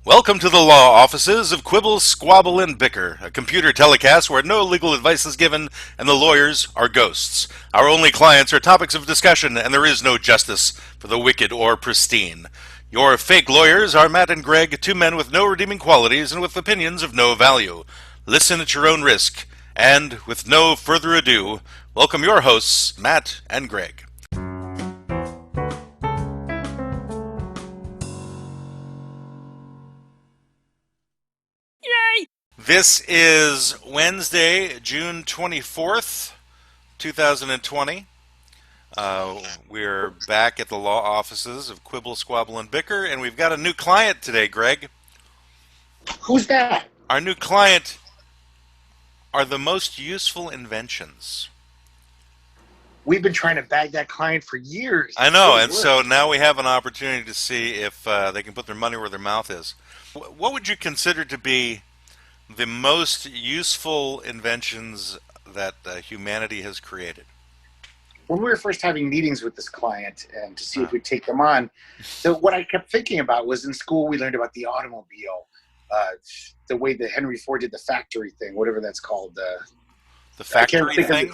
Welcome to the Law Offices of Quibble, Squabble, and Bicker, a computer telecast where no legal advice is given and the lawyers are ghosts. Our only clients are topics of discussion, and there is no justice for the wicked or pristine. Your fake lawyers are Matt and Greg, two men with no redeeming qualities and with opinions of no value. Listen at your own risk, and with no further ado, welcome your hosts, Matt and Greg. This is Wednesday, June 24th, 2020. We're back at the law offices of Quibble, Squabble, and Bicker, and we've got a new client today, Greg. Who's that? Our new client are the most useful inventions. We've been trying to bag that client for years. I know, and so now we have an opportunity to see if they can put their money where their mouth is. What would you consider to be the most useful inventions that humanity has created? When we were first having meetings with this client and to see if we'd take them on, so what I kept thinking about was in school we learned about the automobile, the way that Henry Ford did the factory thing, whatever that's called. The factory thing?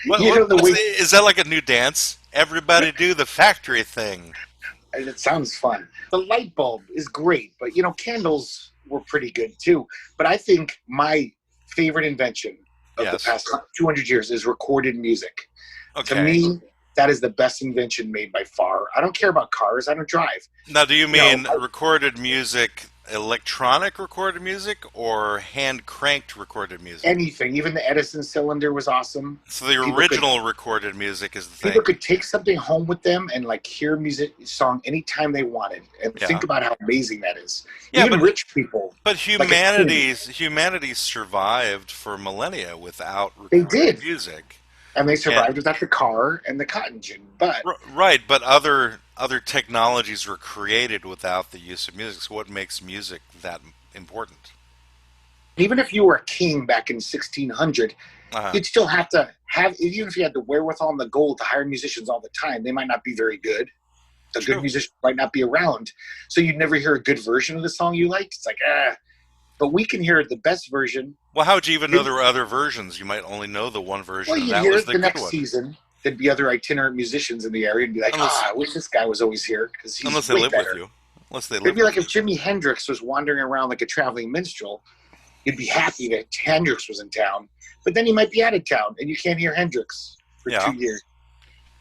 Is that like a new dance? Everybody do the factory thing. It sounds fun. The light bulb is great, but candles were pretty good too. But I think my favorite invention of the past 200 years is recorded music. Okay. To me, that is the best invention made by far. I don't care about cars. I don't drive. Now, do you mean recorded music, electronic recorded music, or hand-cranked recorded music? Anything. Even the Edison cylinder was awesome. So the original recorded music is the thing. People could take something home with them and hear music song anytime they wanted, and think about how amazing that is. Yeah, even rich people. But humanity survived for millennia without recorded music. And they survived without the car and the cotton gin. But right, but other technologies were created without the use of music. So what makes music that important? Even if you were a king back in 1600, you'd still have to even if you had the wherewithal and the gold to hire musicians all the time, they might not be very good. A good musician might not be around. So you'd never hear a good version of the song you liked. It's like, But we can hear the best version. Well, how would you even know there were other versions? You might only know the one version. Well, you'd hear it the next season. There'd be other itinerant musicians in the area and be like, I wish this guy was always here because he's unless they live with you. It'd be like if Jimi Hendrix was wandering around like a traveling minstrel, you'd be happy that Hendrix was in town. But then he might be out of town and you can't hear Hendrix for 2 years.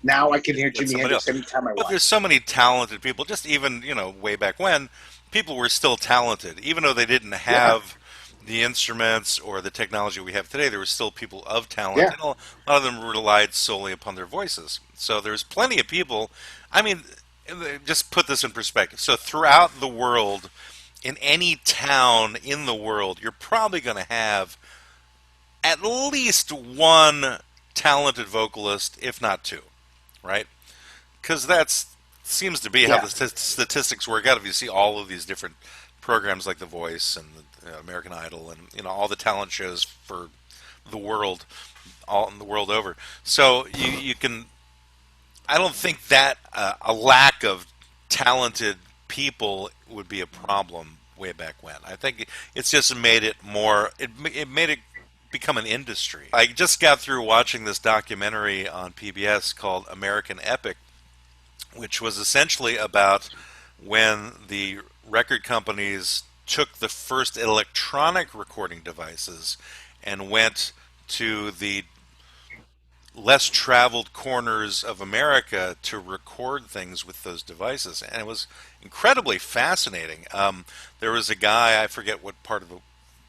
Now I can hear Jimi Hendrix anytime I want. But there's so many talented people. Just even, way back when, people were still talented. Even though they didn't have the instruments or the technology we have today, there were still people of talent. And a lot of them relied solely upon their voices. So there's plenty of people. I mean, just put this in perspective. So throughout the world, in any town in the world, you're probably going to have at least one talented vocalist, if not two, right? Because that seems to be how the statistics work out. If you see all of these different programs like The Voice and American Idol and all the talent shows for the world, all in the world over. So you can. I don't think that a lack of talented people would be a problem way back when. I think it's just made it more. It made it become an industry. I just got through watching this documentary on PBS called American Epic, which was essentially about when the record companies took the first electronic recording devices and went to the less traveled corners of America to record things with those devices. And it was incredibly fascinating. There was a guy, I forget what part of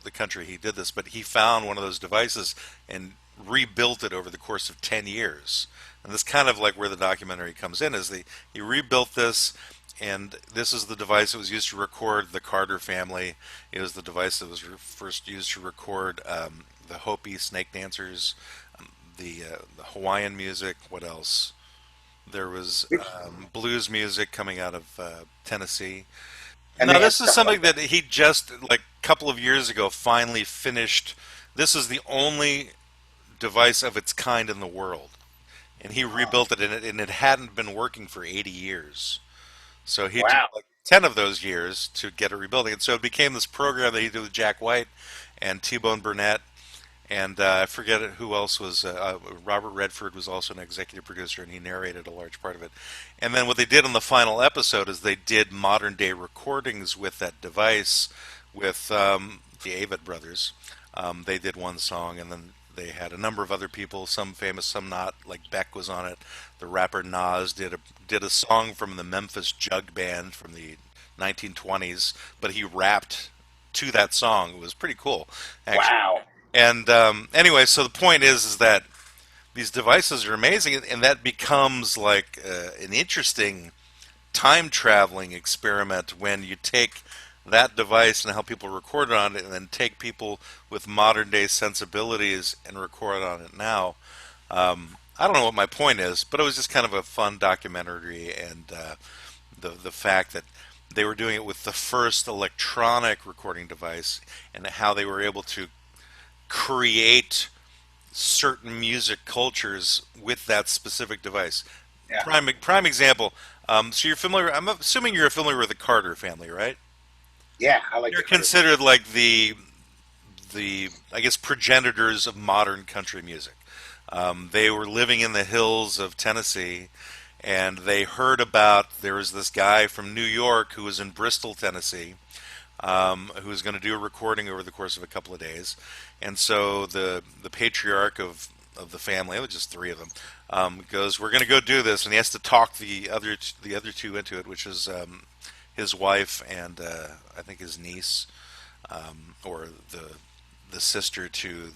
the country he did this, but he found one of those devices and rebuilt it over the course of 10 years. And this kind of like where the documentary comes in, is he rebuilt this, and this is the device that was used to record the Carter family. It was the device that was first used to record the Hopi snake dancers, the Hawaiian music. What else? There was blues music coming out of Tennessee. And now this is something that he just, like a couple of years ago, finally finished. This is the only device of its kind in the world. And he rebuilt it, and it hadn't been working for 80 years. So he took like 10 of those years to get a rebuilding. And so it became this program that he did with Jack White and T-Bone Burnett. And I forget who else was. Robert Redford was also an executive producer, and he narrated a large part of it. And then what they did in the final episode is they did modern day recordings with that device with the Avett brothers. They did one song, and then they had a number of other people, some famous, some not. Like Beck was on it. The rapper Nas did a song from the Memphis Jug Band from the 1920s, but he rapped to that song. It was pretty cool, actually. Wow. And anyway, so the point is that these devices are amazing, and that becomes like an interesting time traveling experiment when you take that device and how people record on it, and then take people with modern day sensibilities and record on it now. I don't know what my point is, but it was just kind of a fun documentary, and the fact that they were doing it with the first electronic recording device, and how they were able to create certain music cultures with that specific device. Yeah. Prime example. So you're familiar. I'm assuming you're familiar with the Carter family, right? Yeah, I like They're the Carter. considered like the I guess progenitors of modern country music. They were living in the hills of Tennessee, and they heard about there was this guy from New York who was in Bristol, Tennessee, who was going to do a recording over the course of a couple of days. And so the patriarch of the family, it was just three of them, goes, "We're going to go do this," and he has to talk the other two into it, which is his wife and I think his niece, or the sister to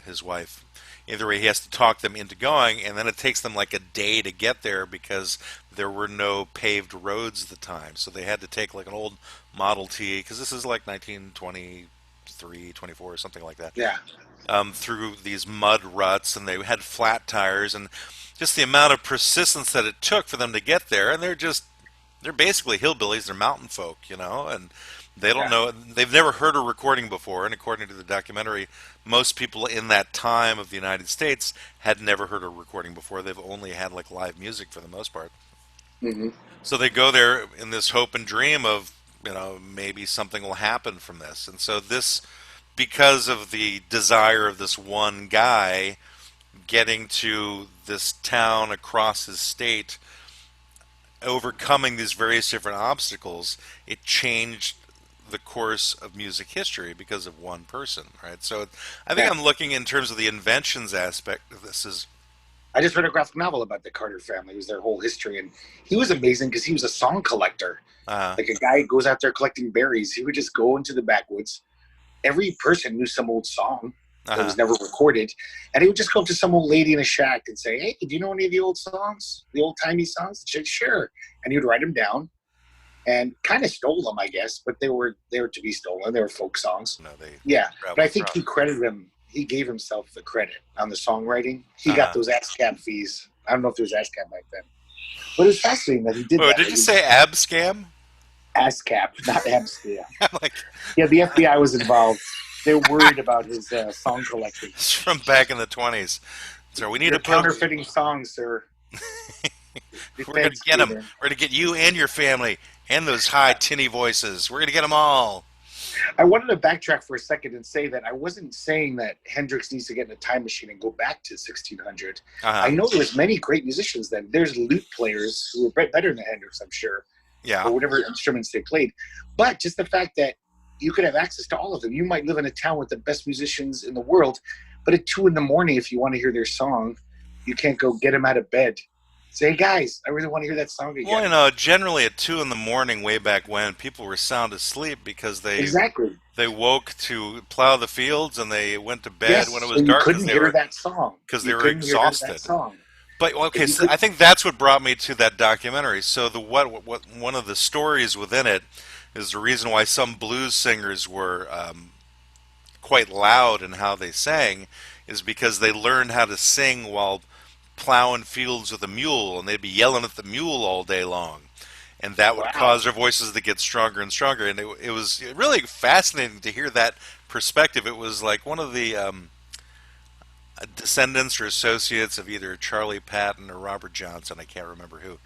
his wife. Either way, he has to talk them into going, and then it takes them like a day to get there because there were no paved roads at the time. So they had to take like an old Model T, because this is like 1923, 24, something like that, Yeah. through these mud ruts, and they had flat tires, and just the amount of persistence that it took for them to get there. And they're basically hillbillies, they're mountain folk, and they don't Yeah. know, they've never heard a recording before. And according to the documentary, most people in that time of the United States had never heard a recording before. They've only had like live music for the most part. Hmm. So they go there in this hope and dream of, maybe something will happen from this. And so this, because of the desire of this one guy getting to this town across his state, overcoming these various different obstacles, it changed the course of music history because of one person, right? So I think Yeah. I'm looking in terms of the inventions aspect of this is, I just read a graphic novel about the Carter family. It was their whole history, and he was amazing because he was a song collector. uh, Like a guy who goes out there collecting berries. He would just go into the backwoods. Every person knew some old song that uh, was never recorded, and he would just go up to some old lady in a shack and say, "Hey, do you know any of the old songs, the old timey songs?" She'd say, "Sure," and he would write them down and kind of stole them, I guess. But they were to be stolen. They were folk songs. they Yeah, but travel I think across. he credited him. He gave himself the credit on the songwriting. He got Uh, those ASCAP fees. I don't know if there was ASCAP back then, but it was fascinating that he did oh, that. did Like you he say ab scam? ASCAP, not ABSCAP. I'm like, Yeah, the FBI was involved. They're worried about his song collecting. it's from back in the 20s. So we need You're to put, counterfeiting songs, sir. we're going to Defense get came them. in. We're going to get you and your family and those high tinny voices. We're going to get them all. I wanted to backtrack for a second and say that I wasn't saying that Hendrix needs to get in a time machine and go back to 1600. I Uh-huh. know there was many great musicians then. There's lute players who were better than Hendrix, I'm sure, Yeah. or whatever instruments they played. But just the fact that you could have access to all of them. You might live in a town with the best musicians in the world, but at 2 a.m, if you want to hear their song, you can't go get them out of bed. Say, hey guys, I really want to hear that song Well, again. generally at 2 in the morning, way back when, people were sound asleep because Exactly. they woke to plow the fields, and they went to bed Yes, when it so was you dark couldn't hear that song. because they You were couldn't hear that exhausted. song. But If okay, you so could, I think that's what brought me to that documentary. So what one of the stories within it is the reason why some blues singers were quite loud in how they sang is because they learned how to sing while plowing fields with a mule, and they'd be yelling at the mule all day long, and that would wow. cause their voices to get stronger and stronger. And it was really fascinating to hear that perspective. It was like one of the descendants or associates of either Charlie Patton or Robert Johnson. I can't remember who.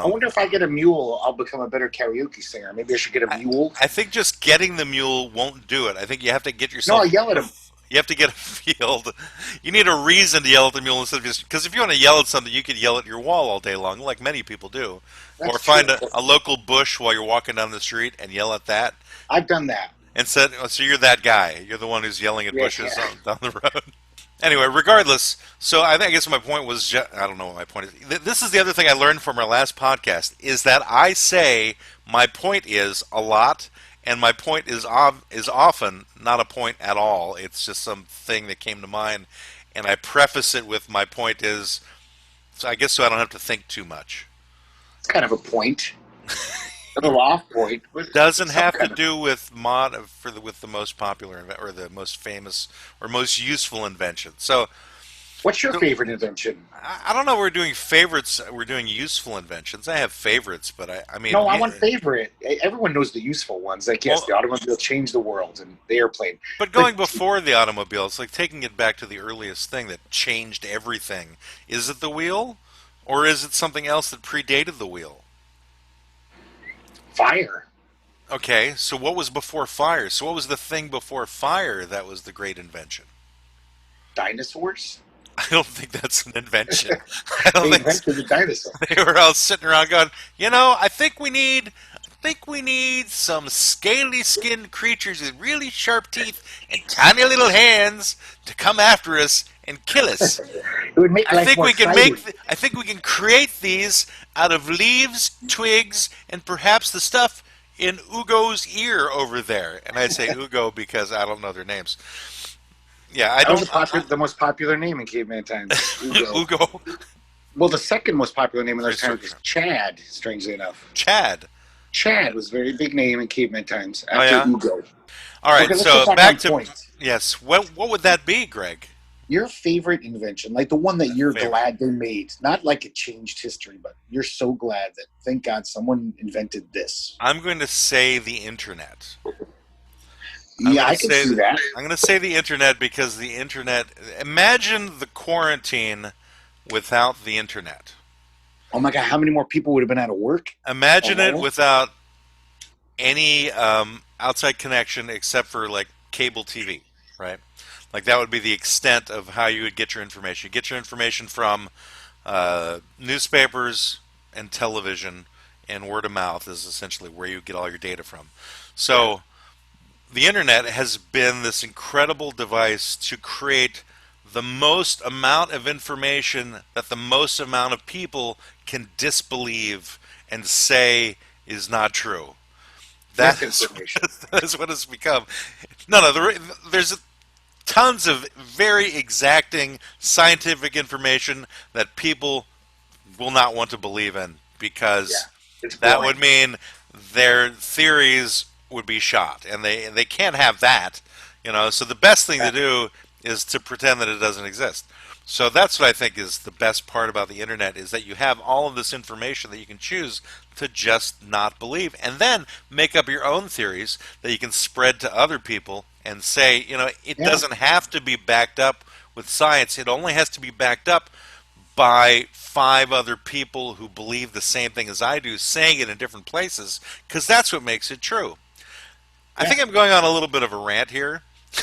I wonder if I get a mule, I'll become a better karaoke singer. Maybe I should get a I, mule. I think just getting the mule won't do it. I think you have to get No, I yourself. yell at him. You have to get a field. You need a reason to yell at the mule instead of just because if you want to yell at something, you could yell at your wall all day long, like many people do, or That's find true. a local bush while you're walking down the street and yell at that. I've done that. And said, so you're that guy. You're the one who's yelling at Yeah, bushes yeah. down the road. Anyway, regardless, so I guess my point was, I don't know what my point is. This is the other thing I learned from our last podcast is that I say my point is a lot, and my point is often not a point at all. It's just something that came to mind, and I preface it with my point is, so I guess so I don't have to think too much. It's kind of a point. A little off point, but Doesn't some have to kind of. do with with the most popular or the most famous or most useful invention. So What's your so favorite invention? I don't know. We're doing favorites. We're doing useful inventions. I have favorites, but I mean, No, I want favorite. Everyone knows the useful ones. Like, yes, well, the automobile changed the world and the airplane. but But going before the automobile, it's like taking it back to the earliest thing that changed everything. Is it the wheel, or is it something else that predated the wheel? fire, Okay, so what was before fire? So what was the thing before fire that was the great invention? dinosaurs. I don't think that's an invention. I don't They think invented the dinosaur. they were all sitting around going, I think we need some scaly skinned creatures with really sharp teeth and tiny little hands to come after us and kill us. It would make life more exciting. I think we can create these out of leaves, twigs, and perhaps the stuff in Ugo's ear over there. And I say Ugo because I don't know their names. Yeah, I That was don't. the most popular name in caveman times. Ugo. Ugo. Well, the second most popular name in those times was Researcher. Chad. Strangely enough, Chad. Chad was a very big name in caveman times Oh after yeah. Ugo. All right. Okay, let's get So back back on to point. yes. What would that be, Greg? Your favorite invention, like the one that you're Favorite. glad they made, not like it changed history, but you're so glad that thank God someone invented this. I'm going to say the internet. I'm Yeah, going I to can say see that. I'm going to say the internet because the internet. Imagine the quarantine without the internet. Oh my God, how many more people would have been out of work? Imagine it Alone? without any outside connection except for like cable TV, right? Like that would be the extent of how you would get your information. You get your information from newspapers and television, and word of mouth is essentially where you get all your data from. Yeah, So the internet has been this incredible device to create the most amount of information that the most amount of people can disbelieve and say is not true. That is, misinformation. that is what it's become. No, there's tons of very exacting scientific information that people will not want to believe in Yeah, because it's that boring. would mean their theories would be shot, and they can't have that, you know. So the best thing to Yeah, do is to pretend that it doesn't exist. So that's what I think is the best part about the internet is that you have all of this information that you can choose to just not believe, and then make up your own theories that you can spread to other people and say, you know, it yeah, doesn't have to be backed up with science. It only has to be backed up by five other people who believe the same thing as I do, saying it in different places, because that's what makes it true. I yeah. think I'm going on a little bit of a rant here.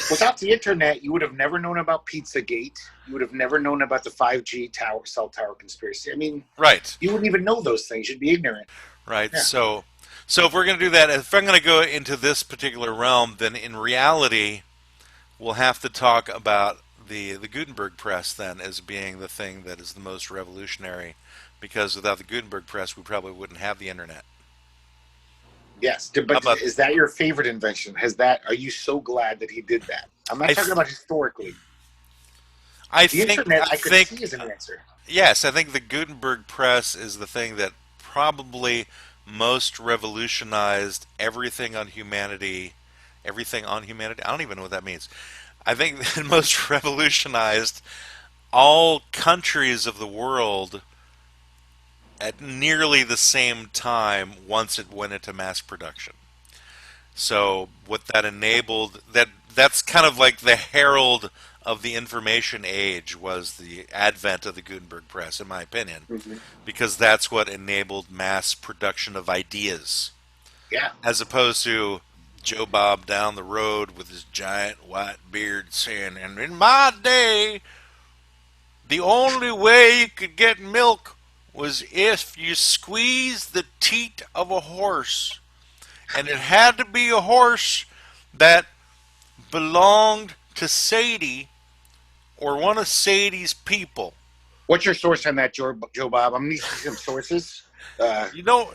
Without the internet, you would have never known about Pizzagate. You would have never known about the 5G tower, cell tower conspiracy. I mean, Right, you wouldn't even know those things. You'd be ignorant. right. Yeah. So if we're going to do that, if I'm going to go into this particular realm, then in reality, we'll have to talk about the Gutenberg press then as being the thing that is the most revolutionary, because without the Gutenberg press, we probably wouldn't have the internet. Yes, How but about is that your favorite invention? Has that? Are you so glad that he did that? I'm not I? talking about historically. I The think internet, I I could see think as an answer. yes, I think the Gutenberg press is the thing that probably most revolutionized everything on humanity. Everything on humanity. I don't even know what that means. I think it most revolutionized all countries of the world at nearly the same time once it went into mass production. So what that enabled that's kind of like the herald of the information age was the advent of the Gutenberg press, in my opinion, Mhm. because that's what enabled mass production of ideas, Yeah. as opposed to Joe Bob down the road with his giant white beard saying, "And in my day, the only way you could get milk was if you squeezed the teat of a horse. And it had to be a horse that belonged to Sadie or one of Sadie's people." What's your source on that, Joe Bob? I'm gonna need to see some sources. You know,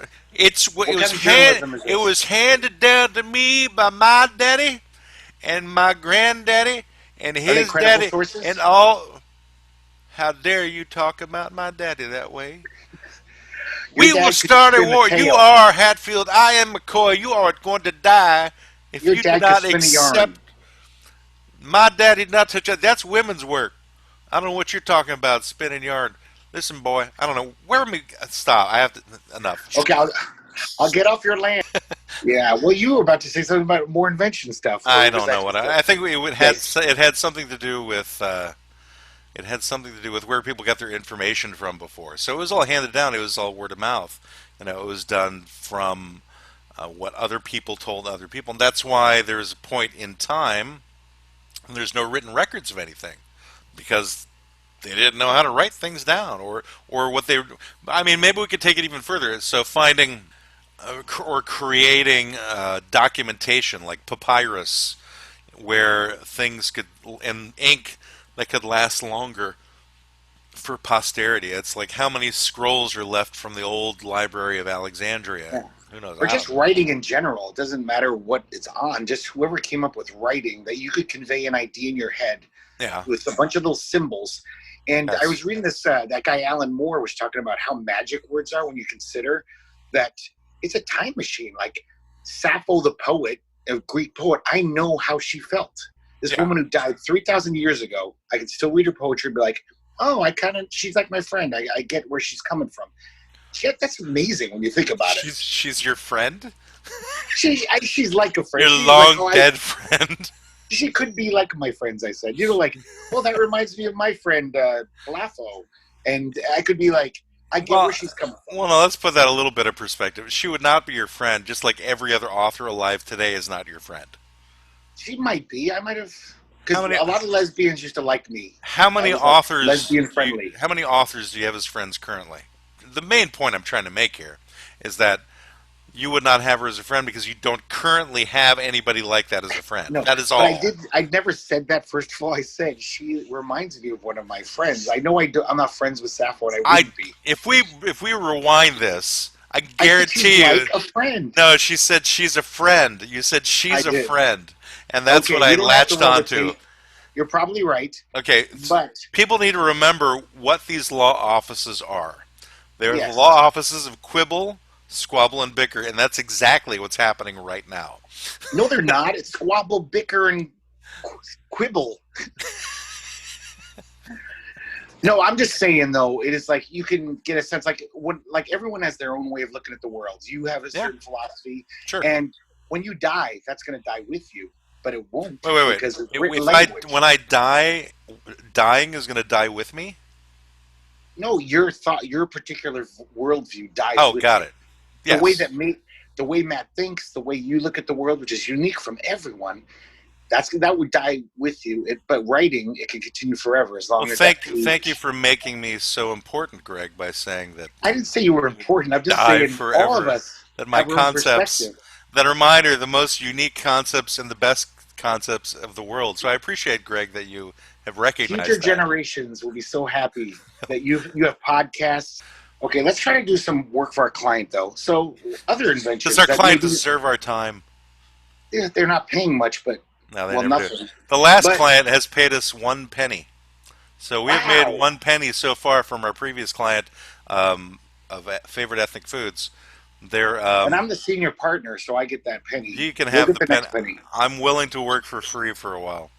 What kind of journalism is it this? was handed down to me by my daddy and my granddaddy and Are they his credible daddy sources? and all. How dare you talk about my daddy that way? Your We will dad could start a spin a war. You tale. are Hatfield. I am McCoy. You are going to die if Your you do dad could not spin a yarn. accept my daddy not touch that. That's women's work. I don't know what you're talking about, spinning yarn. Listen, boy, I don't know. Where me stop. I have to enough. Okay, I'll get off your land. Yeah. Well, you were about to say something about more invention stuff, or I was don't know that what just I think okay? it had something to do with it had something to do with where people got their information from before. So it was all handed down. It was all word of mouth. It was done from what other people told other people, and that's why there's a point in time and there's no written records of anything because they didn't know how to write things down or what they. I mean, maybe we could take it even further. So finding or creating documentation like papyrus, where things could and ink that could last longer for posterity. It's like how many scrolls are left from the old Library of Alexandria. Yeah. Who knows? Or I just don't know. writing in general. It doesn't matter what it's on. Just whoever came up with writing that you could convey an idea in your head Yeah. with a bunch of little symbols. And I Yes. was reading this. That guy Alan Moore was talking about how magic words are when you consider that it's a time machine. Like Sappho, the poet, a Greek poet. I know how she felt. This Yeah. woman who died 3,000 years ago. I can still read her poetry and be like, oh, she's like my friend. I get where she's coming from. That's amazing when you think about it. She's your friend. She's like a friend. Your She's like, long oh, dead friend. she could be like my friends. I said, like, well, that reminds me of my friend Lafo, and I could be like, I get Well, where she's coming from. well, no, let's put that a little bit of perspective. She would not be your friend, just like every other author alive today is not your friend. She might be. I might have, How because many a lot of lesbians used to like me. how I many was like authors lesbian friendly. how many authors do you have as friends currently? The main point I'm trying to make here is that you would not have her as a friend because you don't currently have anybody like that as a friend. No, That is but all. I never said that. First of all, I said she reminds me of one of my friends. I know I'm not friends with Sappho, and I I wouldn't be. if we rewind this, I I said guarantee she's you. like a friend. No, she said she's a friend. You said I she's a did. friend, and that's what Okay, I you don't have to latched roll with onto. me. You're probably right, Okay, but people need to remember what these law offices are. They're the yes. law offices of Quibble, Squabble, and Bicker, and that's exactly what's happening right now. No, they're not. It's Squabble, Bicker, and Quibble. No, I'm just saying though. It is like you can get a sense like everyone has their own way of looking at the world. You have a Yeah, certain philosophy, sure. and when you die, that's going to die with you. But it won't Wait. because it's written If I language. when I die, dying is going to die with me. No, your particular worldview dies Oh, with got you. it. The way Yes. the way Matt thinks, the way you look at the world, which is unique from everyone, that would die with you. But writing, it can continue forever as Well, long as that thank you page. for making me so important, Greg, by saying that I didn't say you were important. I'm just die saying all of forever. us That my have our own concepts, perspective. that are mine, are the most unique concepts and the best concepts of the world. So I appreciate, Greg, that you have Future recognized that. generations will be so happy that you have podcasts. Okay, let's try to do some work for our client though. So other Does inventions our that client maybe deserve our time? they're not paying much, but No, they well, never do. nothing. The last But client has paid us 1 penny. So we have made wow, 1 penny so far from our previous client of favorite ethnic foods. They're and I'm the senior partner, so I get that penny. you can You'll have get the the pen. next penny. I'm willing to work for free for a while.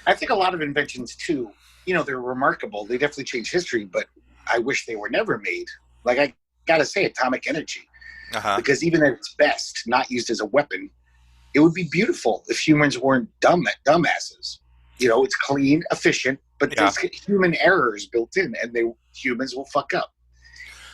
I think a lot of inventions too, they're remarkable. They definitely change history, but I wish they were never made. Like I gotta say, atomic energy, Uh huh. because even at its best, not used as a weapon, it would be beautiful if humans weren't dumbasses. It's clean, efficient, but Yeah. there's human errors built in, and humans will fuck up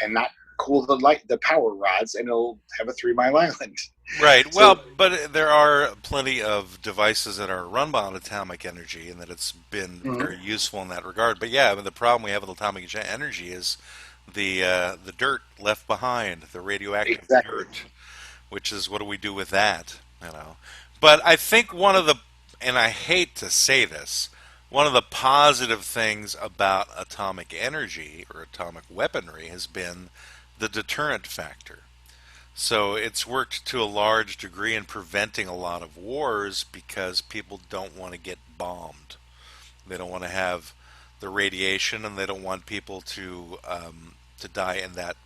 and not cool the power rods, and it'll have a 3 Mile Island. Right. So Well, but there are plenty of devices that are run on atomic energy, and that it's been mhm, very useful in that regard. But yeah, I mean, the problem we have with atomic energy is the dirt left behind, the radioactive exactly. dirt, which is what do we do with that? You know. But I think one of the, and I hate to say this, one of the positive things about atomic energy or atomic weaponry has been the deterrent factor. So it's worked to a large degree in preventing a lot of wars because people don't want to get bombed. They don't want to have the radiation, and they don't want people to die in that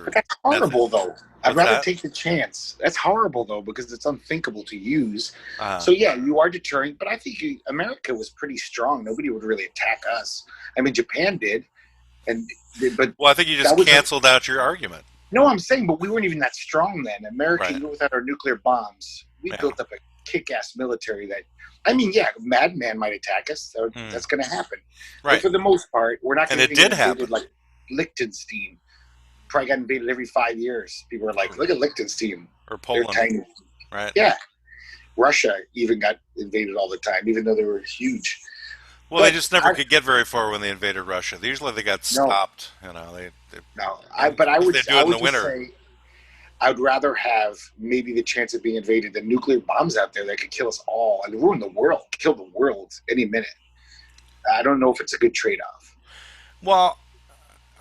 But particular that's method. horrible, though. I'd What's rather that? take the chance. That's horrible, though, because it's unthinkable to use. Uh, So yeah, you are deterring, but I think America was pretty strong. Nobody would really attack us. I mean, Japan did, and but well, I think you that just was a canceled out your argument. no. I'm saying, but we weren't even that strong then. America, Right. even without our nuclear bombs, we Yeah. built up a kick-ass military. That I mean, yeah, Madman might attack us. So Hmm. that's going to happen. But Right. for the most part, we're not And going to it even get did invaded happen. like Liechtenstein. Probably got invaded every 5 years. People are like, look at Liechtenstein. Or They're Poland. tiny. Right. Yeah. Russia even got invaded all the time, even though they were huge. Well, they But just never could get very far when they invaded Russia. Usually they got no, stopped. You know, no. and of But course they do I it in the would just winter. say I would rather have maybe the chance of being invaded than nuclear bombs out there that could kill us all and ruin the world, kill the world any minute. I don't know if it's a good trade off. Well,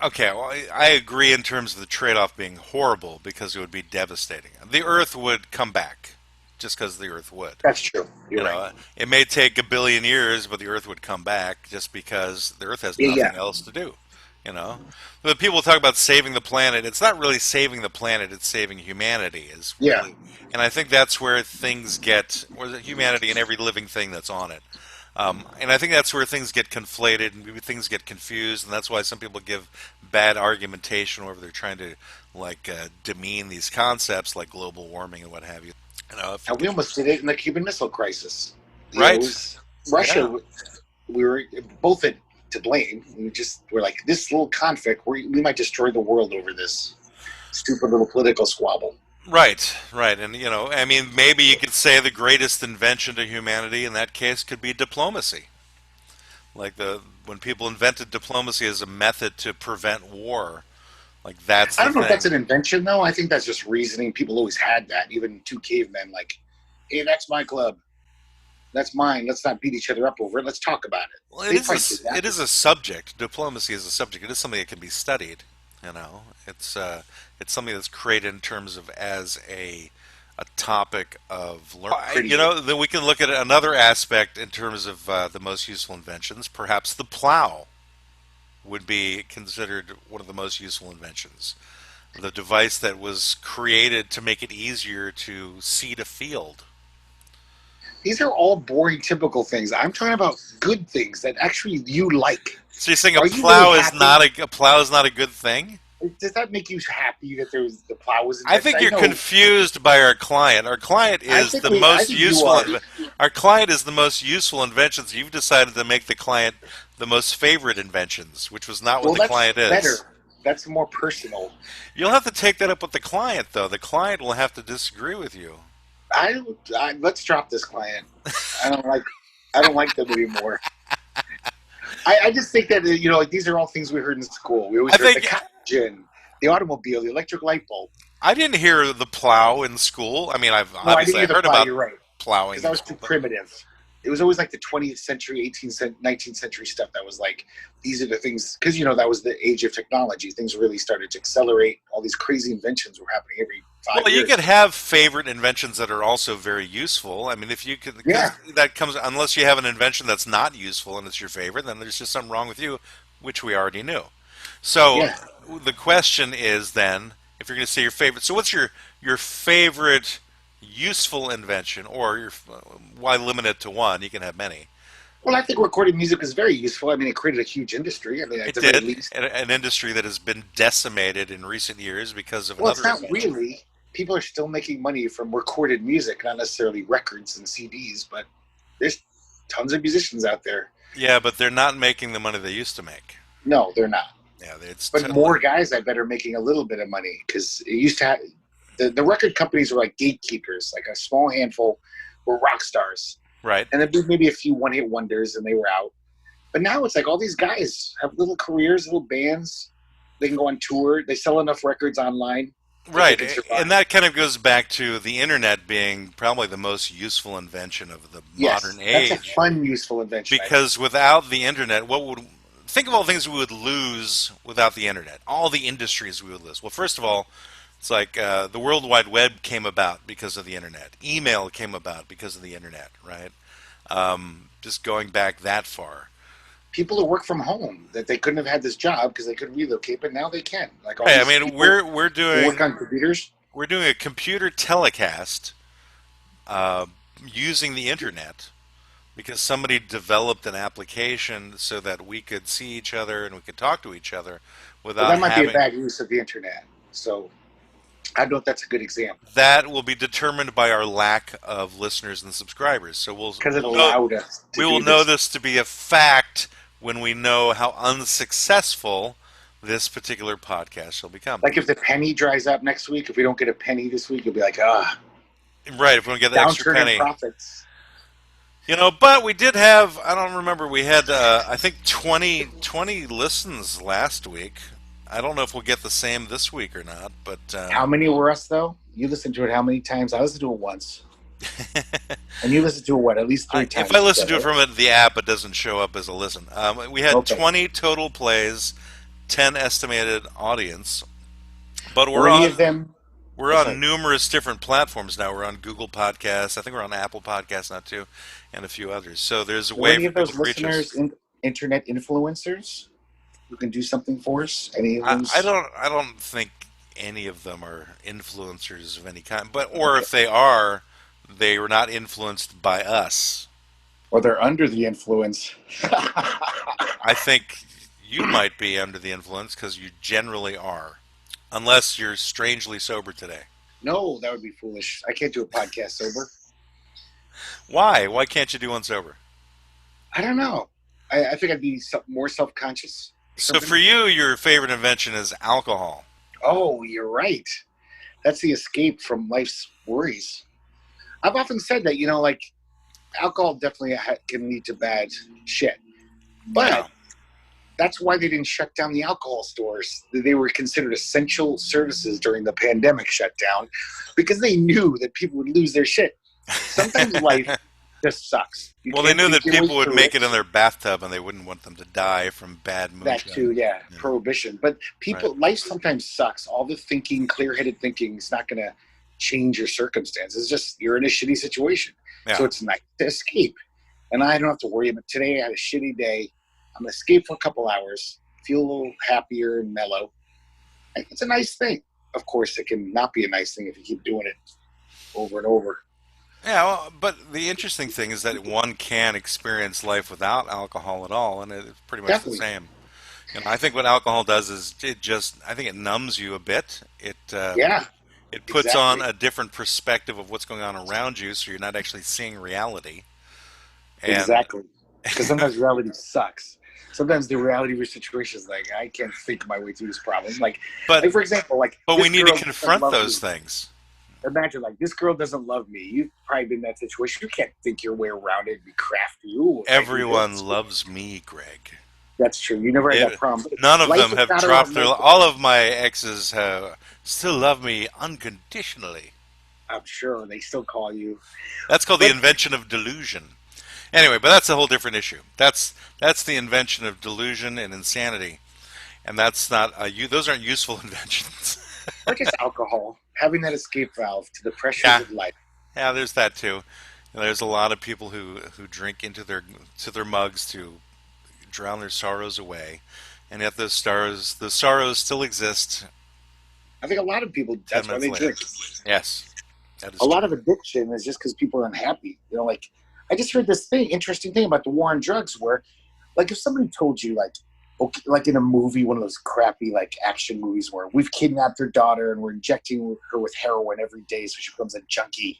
okay, well, I agree in terms of the trade-off being horrible because it would be devastating. The Earth would come back, just because the Earth would. That's true. You You're right. know, it may take a billion years, but the Earth would come back just because the Earth has Yeah, yeah. nothing else to do. You know, but people talk about saving the planet. It's not really saving the planet; it's saving humanity. Is Yeah. really, and I think that's where things get, or the humanity and every living thing that's on it. And I think that's where things get conflated and maybe things get confused, and that's why some people give bad argumentation whenever they're trying to demean these concepts like global warming and what have you. You know, if you And we could, almost did it in the Cuban Missile Crisis. It right? was Russia. Yeah, We were both to blame. We just were like, this little conflict, we might destroy the world over this stupid little political squabble. right, right. And I mean, maybe you could say the greatest invention to humanity in that case could be diplomacy. Like the when people invented diplomacy as a method to prevent war, like that's I the don't know if that's thing. an invention, though. I think that's just reasoning. People always had that, even two cavemen, like, hey, that's my club. That's mine. Let's not beat each other up over it. Let's talk about it. Well, They probably did that. it is a subject. Diplomacy is a subject. It is something that can be studied. It's something that's created in terms of as a topic of learning. Pretty. Then we can look at another aspect in terms of the most useful inventions. Perhaps the plow would be considered one of the most useful inventions. The device that was created to make it easier to seed a field. These are all boring, typical things. I'm talking about good things that actually you like. So you're saying a Are you really plow is happy? not a plow is not a good thing? Does that make you happy that the plow was I invented? think I you're know. confused by our client. Our client is the I most think you useful. are. Our client is the most useful inventions. You've decided to make the client the most favorite inventions, which was not what Well, the that's client is. better. That's more personal. You'll have to take that up with the client, though. The client will have to disagree with you. Let's drop this client. I don't like. I don't like them anymore. I just think that like these are all things we heard in school. We always I heard the think cogen, the automobile, the electric light bulb. I didn't hear the plow in school. I mean, No, I didn't obviously I hear the heard plow. about You're right, plowing because that in was too school, but primitive. It was always like the 20th century, 18th, 19th century stuff that was like, these are the things, because that was the age of technology. Things really started to accelerate. All these crazy inventions were happening every five well, you years. could have favorite inventions that are also very useful. I mean, if you could, Yeah, because that comes unless you have an invention that's not useful and it's your favorite, then there's just something wrong with you, which we already knew. So yeah. the question is then, if you're going to say your favorite, so what's your favorite useful invention, or why limit it to one? You can have many. Well, I think recorded music is very useful. I mean, it created a huge industry. I mean, at It the very did, least. an industry that has been decimated in recent years because of Well, it's another not invention. really. People are still making money from recorded music, not necessarily records and CDs, but there's tons of musicians out there. Yeah, but they're not making the money they used to make. No, they're not. Yeah, it's But totally. more guys, I bet, are making a little bit of money because it used to have the record companies were like gatekeepers, like a small handful were rock stars, Right. and there'd be maybe a few one-hit wonders, and they were out. But now it's like all these guys have little careers, little bands. They can go on tour. They sell enough records online that they Right, can and survive. that kind of goes back to the internet being probably the most useful invention of the modern Yes, that's a age. fun, useful invention, I think. Because without the internet, what would think of all the things we would lose without the internet? All the industries we would lose. Well, first of all, it's like the World Wide Web came about because of the internet. Email came about because of the internet, right? Just going back that far. People who work from home that they couldn't have had this job because they couldn't relocate, but now they can. Like all Right. I these mean, people who work on computers. we're doing a computer telecast uh, using the internet because somebody developed an application so that we could see each other and we could talk to each other Well, without that might be a having. bad use of the internet. So I don't know if that's a good example That will be determined by our lack of listeners and subscribers. So because it we'll know allowed us to we will do know this. this to be a fact when we know how unsuccessful this particular podcast shall become. Like if the penny dries up next week, if we don't get a penny this week, you'll be like, Right, if we don't get the extra downturn in penny. profits. But we did have, I don't remember, we had, I think 20 listens last week. I don't know if we'll get the same this week or not, but. How many were us though? You listened to it how many times? I listened to it once, and you listened to it what? At least three If times. I listen to it Right? from the app, it doesn't show up as a listen. We had Okay. 20 total plays, 10 estimated audience, but Were any of them? we're Oh, on sorry. numerous different platforms now. We're on Google Podcasts. I think we're on Apple Podcasts now too, and a few others. So there's a Were way any for of people those to reach us. listeners internet influencers who can do something for us? Any of I those? don't think any of them are influencers of any kind. But or Okay. if they are, they were not influenced by us. Or they're under the influence. I think you might be under the influence because you generally are, unless you're strangely sober today. No, that would be foolish. I can't do a podcast sober. Why? Why can't you do one sober? I don't know. I think I'd be more self conscious or So something. for you, your favorite invention is alcohol. Oh, you're right. That's the escape from life's worries. I've often said that, like alcohol definitely can lead to bad shit. But Yeah. that's why they didn't shut down the alcohol stores. They were considered essential services during the pandemic shutdown because they knew that people would lose their shit. Sometimes life just sucks. You Well, they can't knew think that your way people would through make it it. in their bathtub, and they wouldn't want them to die from bad That too, moonshine. yeah, Yeah. prohibition. But Right. life sometimes sucks. All the thinking, clear-headed thinking is not going to change your circumstances. It's just you're in a shitty situation. So Yeah. it's nice to escape. And I don't have to worry about today. I had a shitty day. I'm going to escape for a couple hours, feel a little happier and mellow. It's a nice thing. Of course, it can not be a nice thing if you keep doing it over and over. Yeah, well, but the interesting thing is that one can experience life without alcohol at all, and it's pretty much the Definitely. same. I think what alcohol does is I think it numbs you a bit. Yeah, It puts on exactly. a different perspective of what's going on around you, so you're not actually seeing reality. And Exactly. Because sometimes reality sucks. Sometimes the reality of your situation is like, I can't think my way through this problem. but For example, like but we this need to girl doesn't confront love me. those things. Imagine like this girl doesn't love me. You've probably been in that situation. You can't think your way around it and be crafty. Ooh, if I do Everyone this. loves me, Greg. That's true. You never had that problem. None of Life them is have not a dropped their. romantic. All of my exes still love me unconditionally. I'm sure they still call you. That's called the But invention of delusion. Anyway, but that's a whole different issue. That's the invention of delusion and insanity, and that's not those aren't useful inventions. or just alcohol, having that escape valve to the pressures Yeah, of life. yeah. There's that too. There's a lot of people who drink into their mugs to drown their sorrows away, and yet those sorrows still exist I think a lot of people, ten that's why minutes they later. drink. Yes, that A is lot true. of addiction is just because people are unhappy. Like I just heard this interesting thing about the war on drugs, where like if somebody told you like, okay, like in a movie, one of those crappy like action movies where we've kidnapped her daughter and we're injecting her with heroin every day so she becomes a junkie,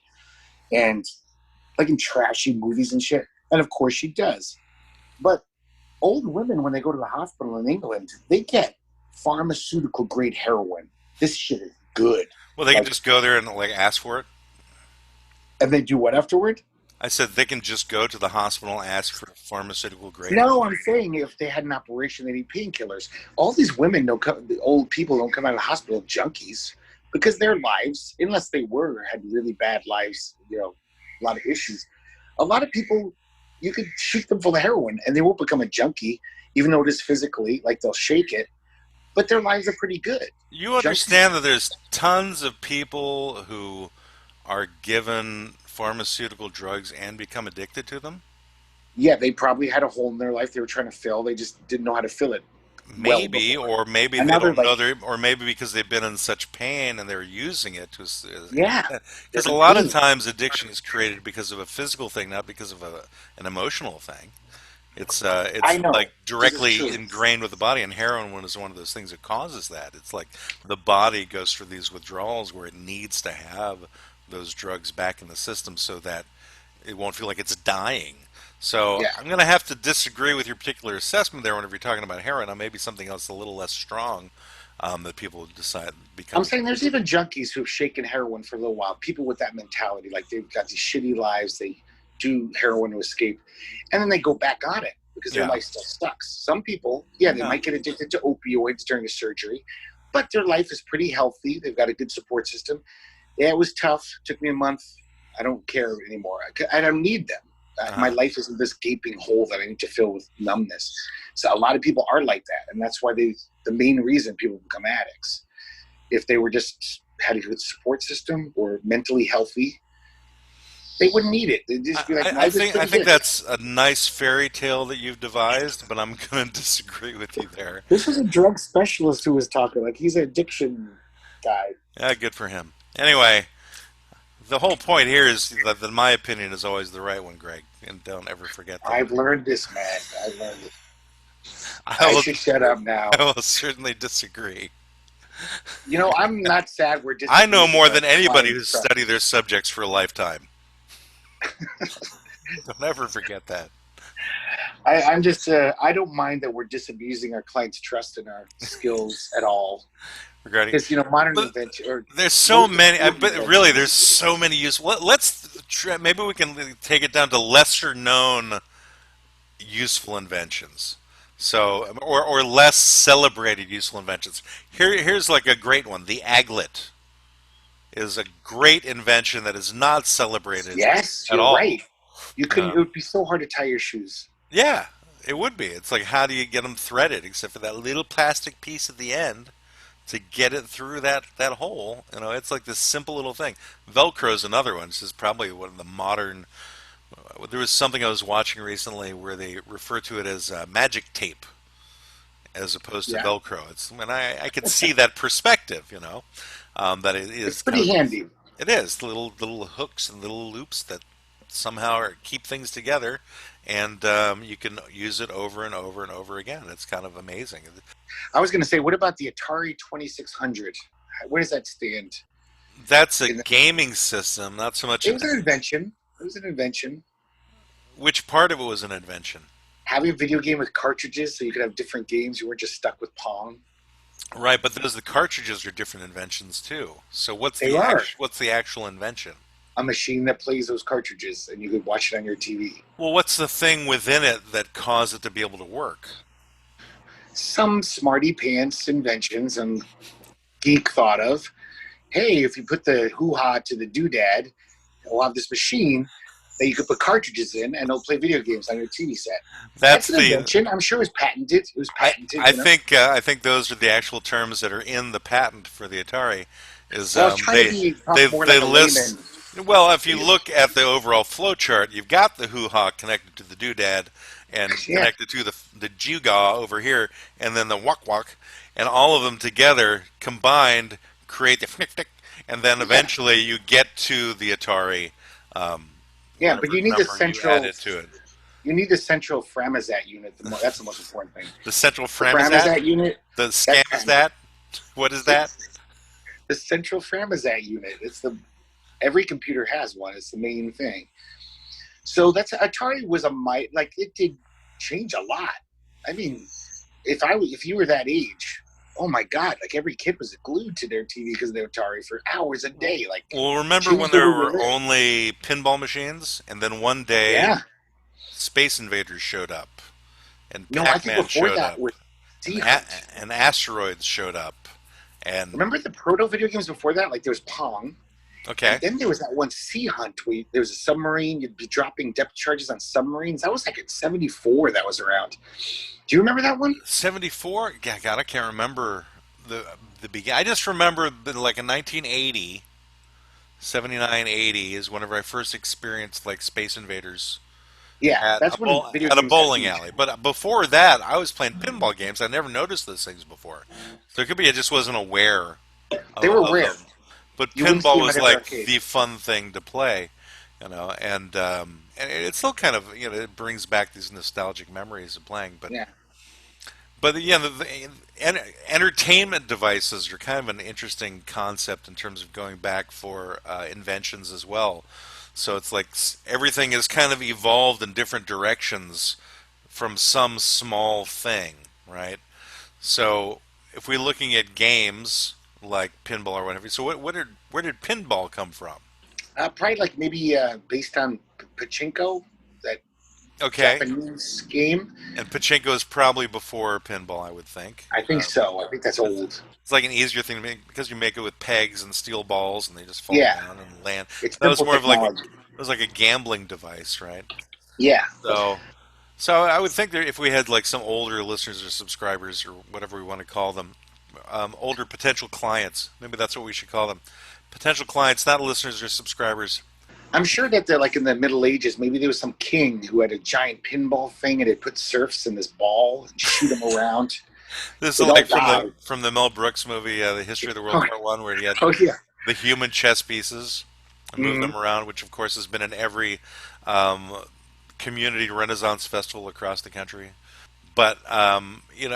and like in trashy movies and shit. And of course she does. But old women, when they go to the hospital in England, they get pharmaceutical grade heroin. This shit is good. Well, they can Like, just go there and like ask for it. and they do what afterward? I said they can just go to the hospital and ask for pharmaceutical grade. No, I'm saying if they had an operation, they need painkillers. All these women don't come, the old people don't come out of the hospital junkies because their lives, unless they were, had really bad lives, a lot of issues. A lot of people, you could shoot them full of heroin and they won't become a junkie, even though it is physically, like they'll shake it, but their lives are pretty good. You Junkies, understand that there's tons of people who are given pharmaceutical drugs and become addicted to them? yeah, they probably had a hole in their life they were trying to fill. They just didn't know how to fill it well Maybe, before. or maybe And they now they're don't like, know they're, or maybe because they've been in such pain and they're using it to, yeah, they're because a in lot of pain. times addiction is created because of a physical thing, not because of an emotional thing. I It's like know. This is directly true. ingrained with the body, and heroin is one of those things that causes that. It's like the body goes through these withdrawals where it needs to have those drugs back in the system so that it won't feel like it's dying. So Yeah. I'm going to have to disagree with your particular assessment there. Whenever you're talking about heroin, on maybe something else a little less strong that people decide I'm become. saying there's even junkies who've shaken heroin for a little while. People with that mentality, like they've got these shitty lives, they do heroin to escape, and then they go back on it because their Yeah, life still sucks. Some people, yeah, they yeah. might get addicted to opioids during a surgery, but their life is pretty healthy. They've got a good support system. Yeah, it was tough. Took me a month. I don't care anymore. I don't need them. My Uh-huh. life isn't this gaping hole that I need to fill with numbness. So a lot of people are like that, and that's why the main reason people become addicts. If they were just had a good support system or mentally healthy, they wouldn't need it. They'd just be like, I life is think pretty good. that's a nice fairy tale that you've devised, but I'm going to disagree with you there. This was a drug specialist who was talking. Like he's an addiction guy. Yeah, good for him. Anyway, the whole point here is that my opinion is always the right one, Greg, and don't ever forget that. I've learned this, man. I've learned it. I I will should shut up now. I will certainly disagree. I'm not sad we're I know disabusing more our than anybody clients. who's studied their subjects for a lifetime. Don't ever forget that. I'm just, I don't mind that we're disabusing our clients' trust in our skills at all. Regarding, Because, modern but invention, or there's so most many. important But really, inventions. there's so many useful. Let's try, maybe we can take it down to lesser known useful inventions. So, or less celebrated useful inventions. Here's like a great one. The aglet is a great invention that is not celebrated Yes, at you're all. right. You couldn't, it would be so hard to tie your shoes. Yeah, it would be. It's like how do you get them threaded, except for that little plastic piece at the end to get it through that hole. It's like this simple little thing. Velcro is another one. This is probably one of the modern. There was something I was watching recently where they refer to it as magic tape as opposed to Yeah. Velcro. And I could see that perspective. That it It's is kind pretty of handy. it is little hooks and little loops that somehow keep things together, and you can use it over and over and over again. It's kind of amazing. I was going to say, what about the Atari 2600? Where does that stand? That's a In the, gaming system, not so much it an. was an invention. It was an invention. Which part of it was an invention? Having a video game with cartridges so you could have different games. You weren't just stuck with Pong. Right, but the cartridges are different inventions too. So They are what's the actual invention? a machine that plays those cartridges, and you could watch it on your TV. Well, what's the thing within it that caused it to be able to work? Some smarty pants inventions and geek thought of. Hey, if you put the hoo ha to the doodad, we'll have this machine that you could put cartridges in, and it'll play video games on your TV set. That's That's an the. invention. I'm sure it was patented. It was I patented. I think those are the actual terms that are in the patent for the Atari. Is Well, I was trying to be more they like a list. layman. Well, if you look at the overall flow chart, you've got the hoo ha connected to the doodad and Yeah, connected to the gewgaw over here, and then the wok wok, and all of them together combined create the fnick fnick, and then yeah, eventually you get to the Atari, yeah. But whatever you need the number you central. added to it. You need the central Framazat unit. That's the most important thing. The central The frame is that? Framazat unit. The That's scan is patented. that? What is that? It's the central Framazat unit. It's the every computer has one. It's the main thing. So that's Atari was a might like it did change a lot. I mean, if you were that age, oh my god, like every kid was glued to their TV because of their Atari for hours a day. Like Well, remember when changed the there way you were live. only pinball machines, and then one day Yeah. Space Invaders showed up, and No, I think Pac-Man before showed that up, was and Sea Hunt. and asteroids showed up, and Remember the proto video games before that? Like there was Pong, and okay, then there was that one Sea Hunt where there was a submarine. You'd be dropping depth charges on submarines. That was like in '74. That was around. Do you remember that one? 74. Yeah, God, I can't remember the begin. I just remember that like in 1980, 79, 80 is whenever I first experienced like Space Invaders Yeah, that's when video at a games got bowling huge. alley. But before that, I was playing pinball games. I never noticed those things before. So it could be I just wasn't aware They were of rare. them. But You wouldn't see pinball them was at every like arcade. the fun thing to play, and it still kind of it brings back these nostalgic memories of playing. Yeah. But yeah, entertainment devices are kind of an interesting concept in terms of going back for inventions as well. So it's like everything has kind of evolved in different directions from some small thing, right? So if we're looking at games like pinball or whatever, so where did pinball come from? Probably like maybe based on pachinko, that Okay, Japanese game. and pachinko is probably before pinball, I would think. I think so. I think that's It's old. it's like an easier thing to make because you make it with pegs and steel balls, and they just fall Yeah, down and land. it's That was simple more of like technology. it was like a gambling device, right? Yeah, So, so I would think that if we had like some older listeners or subscribers or whatever we want to call them, older potential clients, maybe that's what we should call them, potential clients, not listeners or subscribers. I'm sure that they're like in the Middle Ages. Maybe there was some king who had a giant pinball thing and they put serfs in this ball and shoot them around. This is They all like died. from the Mel Brooks movie, The History of the World Oh, Part One, where he had oh yeah. the human chess pieces and move Hmm. them around, which of course has been in every um, community Renaissance festival across the country. But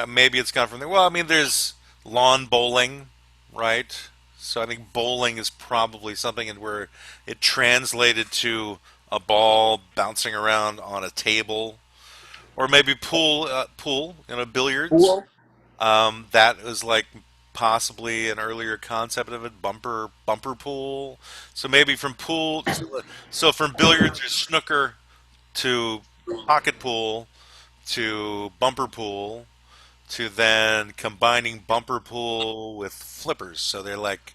maybe it's gone from there. Well, I mean, there's lawn bowling, right? So I think bowling is probably something where it translated to a ball bouncing around on a table, or maybe pool, billiards. Cool. That was like possibly an earlier concept of it, bumper pool. So maybe from pool, so from billiards or snooker to pocket pool to bumper pool to then combining bumper pool with flippers. So they're like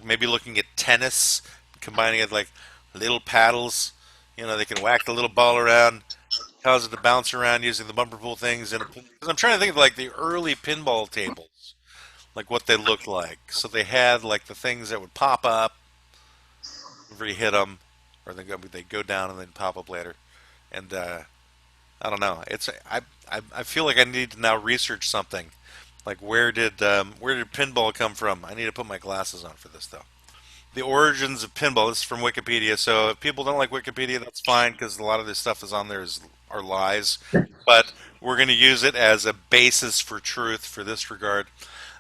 maybe looking at tennis, combining it like little paddles. They can whack the little ball around, cause it to bounce around using the bumper pool things. And because I'm trying to think of like the early pinball tables, like what they looked like. So they had like the things that would pop up whenever you hit them, or they go down and then pop up later. And I don't know. I feel like I need to now research something. Like where did pinball come from? I need to put my glasses on for this though. The origins of pinball. This is from Wikipedia. So if people don't like Wikipedia, that's fine because a lot of this stuff is on there are lies. But we're going to use it as a basis for truth for this regard.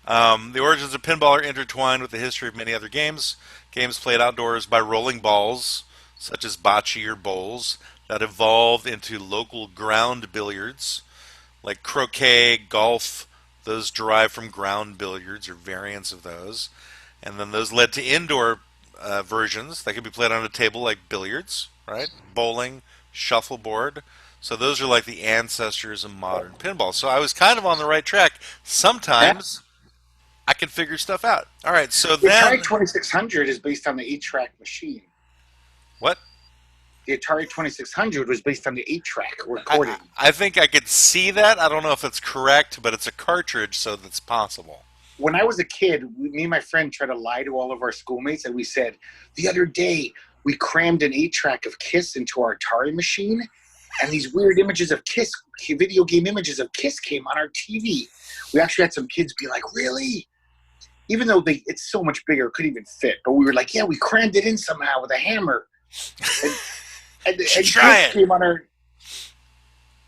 The origins of pinball are intertwined with the history of many other games. Games played outdoors by rolling balls, such as bocce or bowls, that evolved into local ground billiards, like croquet, golf. Those derive from ground billiards or variants of those. And then those led to indoor versions that could be played on a table, like billiards, right? Bowling, shuffleboard. So those are like the ancestors of modern pinball. So I was kind of on the right track. Yeah. Sometimes I can figure stuff out. All right, so The Atari then 2600 is based on the 8-track machine. what? The Atari 2600 was based on the 8-track I, recording. I think I could see that. I don't know if it's correct, but it's a cartridge, so that's possible. When I was a kid, me and my friend tried to lie to all of our schoolmates, and we said, the other day, we crammed an 8-track of Kiss into our Atari machine, and these weird images of Kiss, video game images of Kiss came on our TV. We actually had some kids be like, really? Even though it's so much bigger, it couldn't even fit. But we were like, yeah, we crammed it in somehow with a hammer. And, and Try Kiss it. came on our,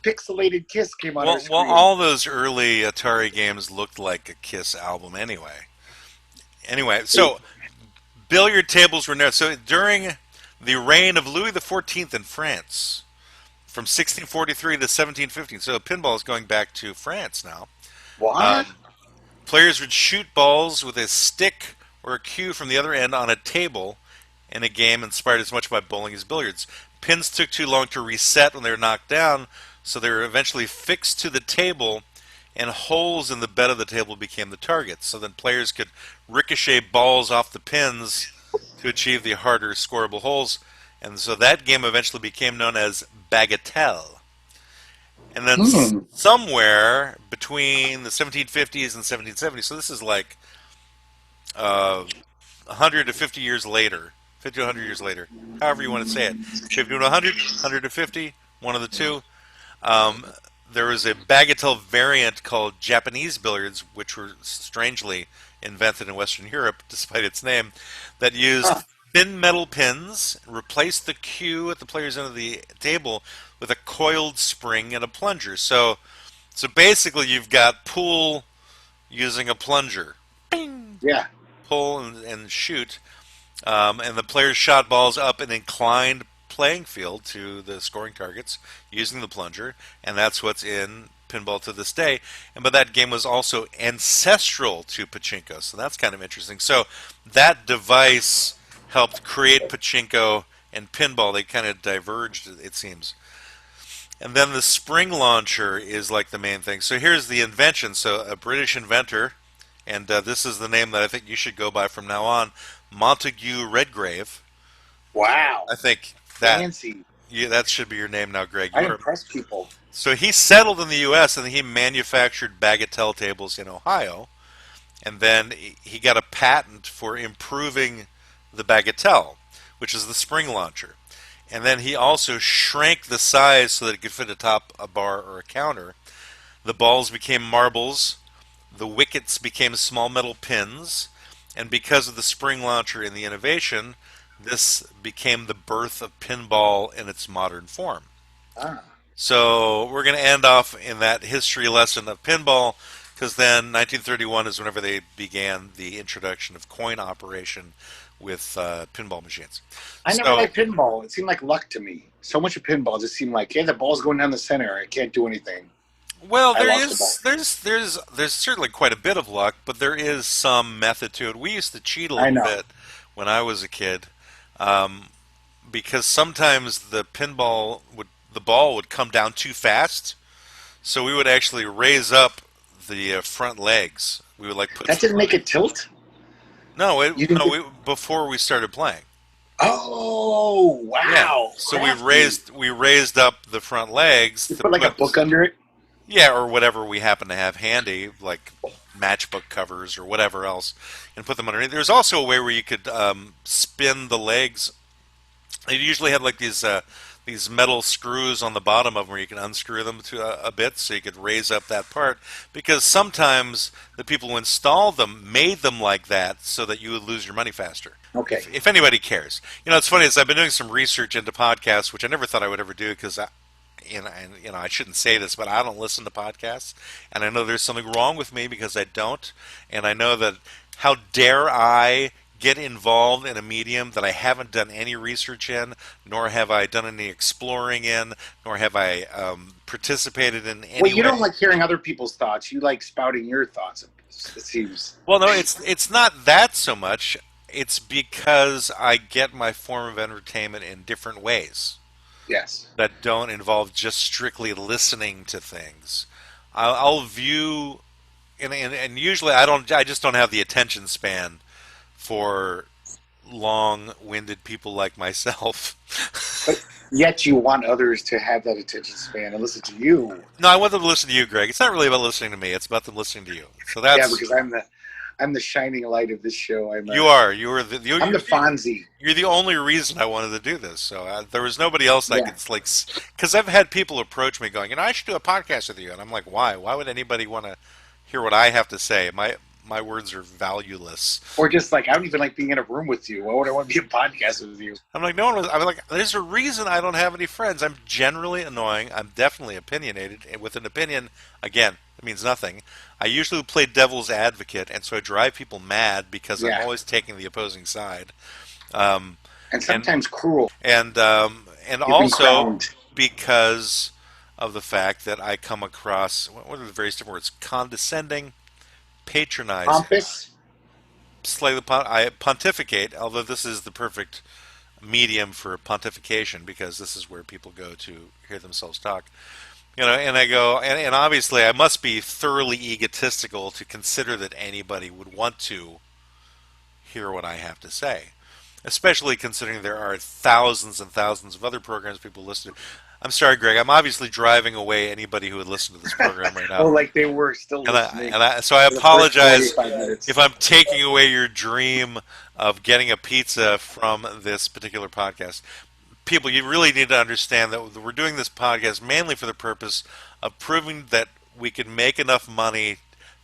pixelated Kiss came on our Well, screen. all those early Atari games looked like a Kiss album anyway. Anyway, so billiard tables were there. So during the reign of Louis XIV in France from 1643 to 1715. So pinball is going back to France now. What? Um, Players would shoot balls with a stick or a cue from the other end on a table in a game inspired as much by bowling as billiards. Pins took too long to reset when they were knocked down, so they were eventually fixed to the table, and holes in the bed of the table became the targets. So then players could ricochet balls off the pins to achieve the harder scoreable holes. And so that game eventually became known as bagatelle. And then Hmm. somewhere between the 1750s and 1770s, so this is like uh, 100 to 50 years later, 50 to 100 years later, however you want to say it, 50 to 100, 100 to 50, one of the two. Um, there was a bagatelle variant called Japanese billiards, which were strangely invented in Western Europe, despite its name, that used Huh. thin metal pins, replaced the cue at the player's end of the table with a coiled spring and a plunger. So basically, you've got pool using a plunger. Bing! Yeah. Pull and shoot, and the players shot balls up an inclined playing field to the scoring targets using the plunger, and that's what's in pinball to this day. And but that game was also ancestral to pachinko, so that's kind of interesting. So that device helped create pachinko and pinball. They kind of diverged, it seems. And then the spring launcher is like the main thing. So here's the invention. So a British inventor, and this is the name that I think you should go by from now on, Montague Redgrave. Wow. I think that Fancy. that should be your name now, Greg. I You are. impress people. So he settled in the U.S. and he manufactured bagatelle tables in Ohio, and then he got a patent for improving the bagatelle, which is the spring launcher. And then he also shrank the size so that it could fit atop a bar or a counter. The balls became marbles, the wickets became small metal pins, and because of the spring launcher and the innovation, this became the birth of pinball in its modern form. Ah. So we're going to end off in that history lesson of pinball, because then 1931 is whenever they began the introduction of coin operation with pinball machines. I never So, liked pinball. It seemed like luck to me. So much of pinball just seemed like, yeah, the ball's going down the center. I can't do anything. well, I lost the ball. there's certainly quite a bit of luck, but there is some method to it. We used to cheat a I little know. bit when I was a kid, um, because sometimes the ball would come down too fast, so we would actually raise up the front legs. We would like put That didn't make it tilt? no, You didn't get... before we started playing. Oh, Yeah, wow. so Crafty. we raised up the front legs You to put like a put book under it? yeah, or whatever we happen to have handy, like matchbook covers or whatever else, and put them underneath. There's also a way where you could spin the legs. They usually had like these metal screws on the bottom of them where you can unscrew them to a bit, so you could raise up that part. Because sometimes the people who installed them made them like that so that you would lose your money faster. Okay. If anybody cares, it's funny is I've been doing some research into podcasts, which I never thought I would ever do because and I shouldn't say this, but I don't listen to podcasts, and I know there's something wrong with me because I don't, and I know that how dare I get involved in a medium that I haven't done any research in, nor have I done any exploring in, nor have I participated in any Wait, you don't way. like hearing other people's thoughts. You like spouting your thoughts, it seems. Well, no, it's not that so much. It's because I get my form of entertainment in different ways Yes. that don't involve just strictly listening to things. I'll view, and usually I don't. I just don't have the attention span for long-winded people like myself. But yet you want others to have that attention span and listen to you. No, I want them to listen to you, Greg. It's not really about listening to me. It's about them listening to you. So Yeah, that's because I'm the shining light of this show. you are I'm the Fonzie. you're the only reason I wanted to do this. So there was nobody else I Yeah. could like, because I've had people approach me going, I should do a podcast with you, and I'm like, why? Why would anybody want to hear what I have to say? My words are valueless. Or just like I don't even like being in a room with you. Why would I want to be a podcast with you? I'm like, no one was. I'm like, there's a reason I don't have any friends. I'm generally annoying. I'm definitely opinionated. And with an opinion, again, it means nothing. I usually play devil's advocate, and so I drive people mad because I'm Yeah. always taking the opposing side. Um, and and sometimes cruel. and You've been also crowned. because of the fact that I come across, what are the various different words? Condescending, patronizing, Pompous. slightly I pontificate, although this is the perfect medium for pontification because this is where people go to hear themselves talk. And I go, and obviously I must be thoroughly egotistical to consider that anybody would want to hear what I have to say, especially considering there are thousands and thousands of other programs people listen to. I'm sorry, Greg. I'm obviously driving away anybody who would listen to this program right now. Oh, like they were still listening So I for the first apologize 45 minutes. if I'm taking away your dream of getting a pizza from this particular podcast. People, you really need to understand that we're doing this podcast mainly for the purpose of proving that we can make enough money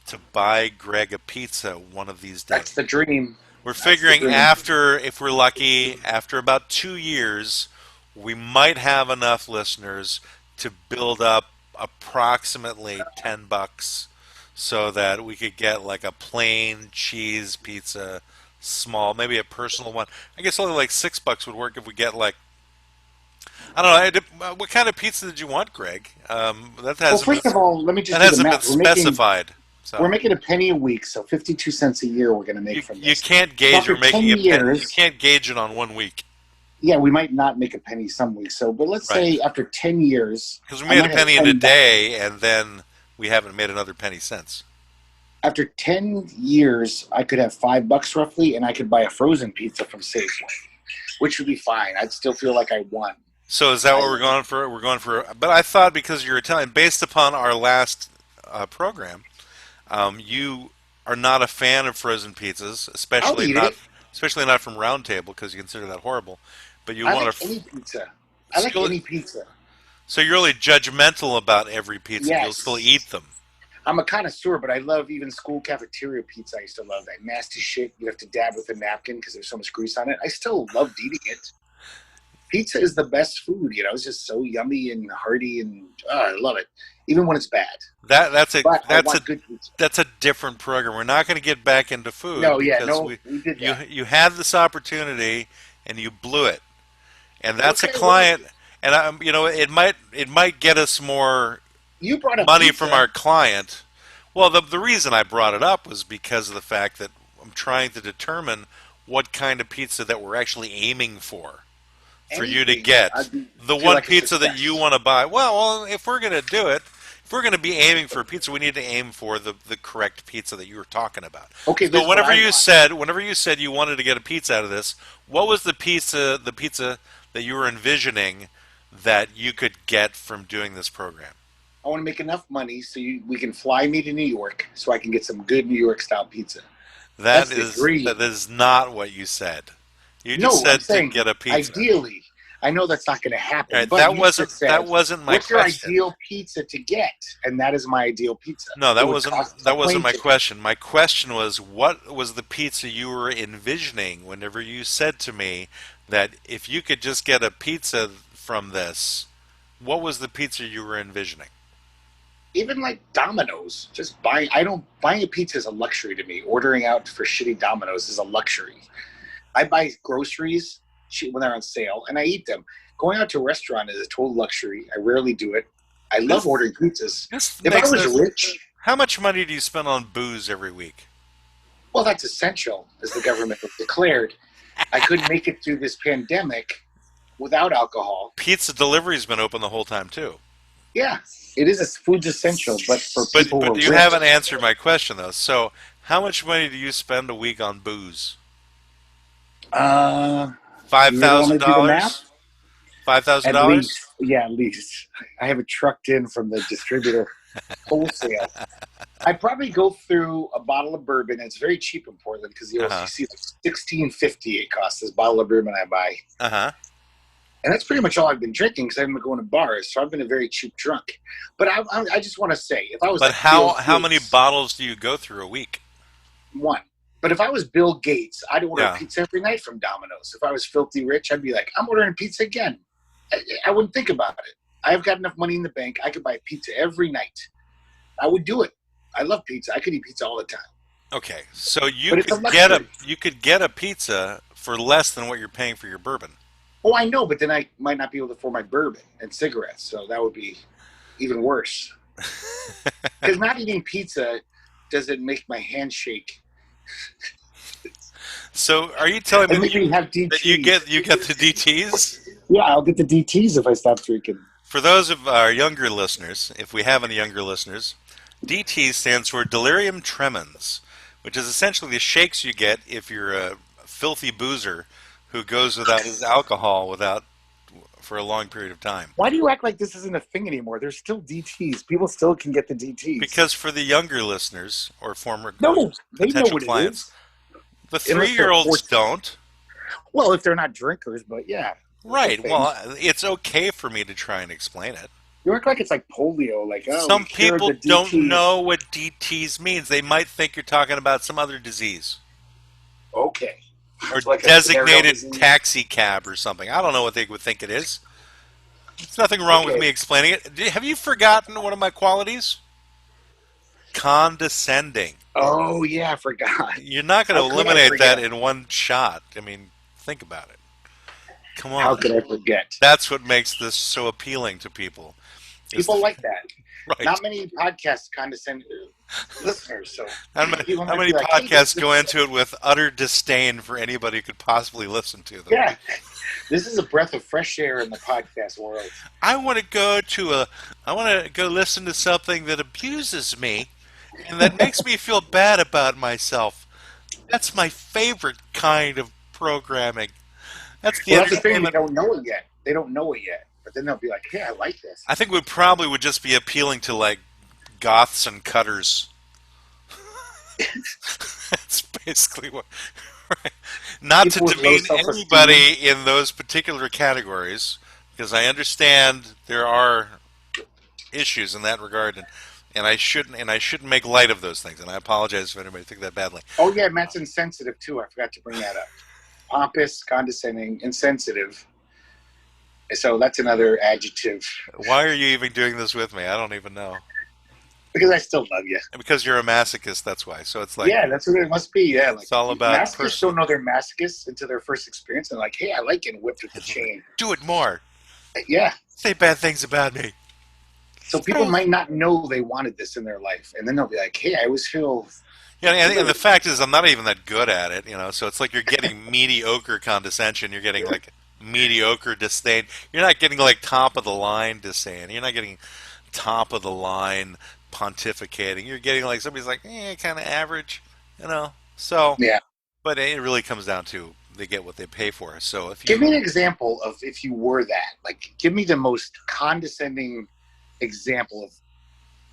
to buy Greg a pizza one of these days. That's the dream. We're That's the figuring dream. after, if we're lucky, after about 2 years, we might have enough listeners to build up approximately $10 so that we could get like a plain cheese pizza, small, maybe a personal one. I guess only like $6 would work if we get like, I don't know. What kind of pizza did you want, Greg? Well, first of all, let me That just do the hasn't been math. specified. We're So making a penny a week, so 52 cents a year we're going to make from you this. can't So gauge after you're making 10 a penny. You years, can't gauge it on 1 week. yeah, we might not make a penny some weeks. So, but let's Right. say after 10 years, Because we I made a might have penny in a 10 bucks. day, and then we haven't made another penny since. After 10 years, I could have $5 roughly, and I could buy a frozen pizza from Safeway, which would be fine. I'd still feel like I won. So is that what we're going for? We're going for. But I thought because you're Italian, based upon our last program, you are not a fan of frozen pizzas, I'll eat it. especially not from Round Table because you consider that horrible. But you I want like to. any pizza. I like any pizza. So you're really judgmental about every pizza. You'll still Yes. eat them. I'm a connoisseur, but I love even school cafeteria pizza. I used to love that nasty shit. You have to dab with a napkin because there's so much grease on it. I still loved eating it. Pizza is the best food. It's just so yummy and hearty, and I love it, even when it's bad. That's a But I that's a want good pizza. that's a different program. We're not going to get back into food No, yeah, because no, we did that. you had this opportunity and you blew it. And that's a Okay, well, client, and it might get us more you brought up money from pizza. our client. Well, the reason I brought it up was because of the fact that I'm trying to determine what kind of pizza that we're actually aiming for you to Anything, get. The feel one like a pizza that you success. want to buy. Well, if we're going to do it, if we're going to be aiming for a pizza, we need to aim for the correct pizza that you were talking about. Okay, So this is what I want. whenever you said you wanted to get a pizza out of this, what was the pizza that you were envisioning that you could get from doing this program? I want to make enough money so we can fly me to New York so I can get some good New York style pizza. That That's the is dream. that is not what you said. You just No, I'm said to saying get a pizza. ideally. I know that's not going to happen, All right, but that you wasn't just said, that wasn't my "What's your question. ideal pizza to get?" And that is my ideal pizza. No, It would cost a that wasn't plane my ticket. question. My question was what was the pizza you were envisioning whenever you said to me that if you could just get a pizza from this, what was the pizza you were envisioning? Even like Domino's, just buying. I don't buying a pizza is a luxury to me. Ordering out for shitty Domino's is a luxury. I buy groceries when they're on sale, and I eat them. Going out to a restaurant is a total luxury. I rarely do it. I love This ordering pizzas. this If I makes was no. rich, How much money do you spend on booze every week? well, that's essential, as the government has declared. I couldn't make it through this pandemic without alcohol. Pizza delivery's been open the whole time too. Yeah, it is a food's essential, but for But people who but are you rich, haven't answered my question though. So how much money do you spend a week on booze? Five you really want me thousand to do the math? dollars? Five thousand At dollars? least, yeah, at least. I have it trucked in from the distributor wholesale. I probably go through a bottle of bourbon. It's very cheap in Portland because you see $16.50 it costs this bottle of bourbon I buy, Uh huh. and that's pretty much all I've been drinking because I haven't been going to bars. So I've been a very cheap drunk. But I just want to say, if I was But like Bill how many Gates, bottles do you go through a week? one. But if I was Bill Gates, I'd order Yeah. pizza every night from Domino's. If I was filthy rich, I'd be like, I'm ordering pizza again. I wouldn't think about it. I've got enough money in the bank. I could buy pizza every night. I would do it. I love pizza. I could eat pizza all the time. Okay, so But it's a luxury. you could get a pizza for less than what you're paying for your bourbon. Oh, I know, but then I might not be able to afford my bourbon and cigarettes, so that would be even worse. Because not eating pizza doesn't make my hand shake. So, are you telling me And maybe have that DTs. you get the DTs? Yeah, I'll get the DTs if I stop drinking. For those of our younger listeners, if we have any younger listeners, DT stands for delirium tremens, which is essentially the shakes you get if you're a filthy boozer who goes without his alcohol without for a long period of time. Why do you act like this isn't a thing anymore? There's still DTs. People still can get the DTs. Because for the younger listeners or former no, they know potential what it clients, is. the 3-year-olds don't. Well, if they're not drinkers, but yeah. Right. Well, it's okay for me to try and explain it. You act like it's like polio. Like, oh, some people don't DTs. know what DTs means. They might think you're talking about some other disease. Okay. Or like designated taxi cab or something. I don't know what they would think it is. There's nothing wrong with me explaining it. Have you forgotten one of my qualities? Condescending. Oh, yeah, I forgot. You're not going to eliminate that in one shot. I mean, think about it. Come on. How could I forget? That's what makes this so appealing to people. People like that. Right. Not many podcasts condescend listeners. So how many podcasts go into it with utter disdain for anybody who could possibly listen to them? Yeah. This is a breath of fresh air in the podcast world. I want to go listen to something that abuses me and that makes me feel bad about myself. That's my favorite kind of programming. That's the thing. They don't know it yet. They don't know it yet. But then they'll be like, "Hey, I like this." I think we probably would just be appealing to like goths and cutters. That's basically what. Right. Not People to demean anybody in those particular categories, because I understand there are issues in that regard, and I shouldn't make light of those things, and I apologize if anybody took that badly. Oh yeah, Matt's insensitive too. I forgot to bring that up. Pompous, condescending, insensitive. So that's another adjective. Why are you even doing this with me? I don't even know. Because I still love you. And because you're a masochist, that's why. So it's like, yeah, that's what it must be. Yeah, like, it's all about masochists don't know they're masochists until their first experience, and like, hey, I like getting whipped with the chain. Do it more. Yeah. Say bad things about me. So people might not know they wanted this in their life, and then they'll be like, hey, I always feel. Yeah, and the fact is, I'm not even that good at it, So it's like you're getting mediocre condescension. You're getting like mediocre disdain. You're not getting like top of the line disdain. You're not getting top of the line pontificating. You're getting like somebody's like, kind of average, So yeah. But it really comes down to they get what they pay for. So if you give me an example of if you were that, like, give me the most condescending example of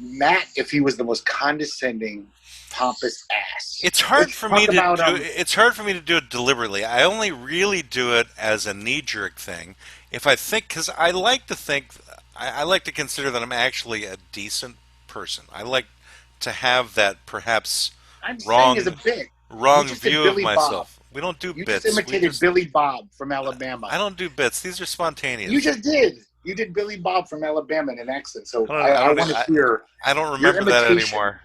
Matt if he was the most condescending, pompous ass. It's hard for me to do it deliberately. I only really do it as a knee-jerk thing. If I think, because I like to consider that I'm actually a decent person. I like to have that perhaps wrong view of myself. Bob. We don't do you bits. You just imitated Billy Bob from Alabama. I don't do bits. These are spontaneous. You just did. You did Billy Bob from Alabama in an accent. So I want to hear. I don't remember that anymore.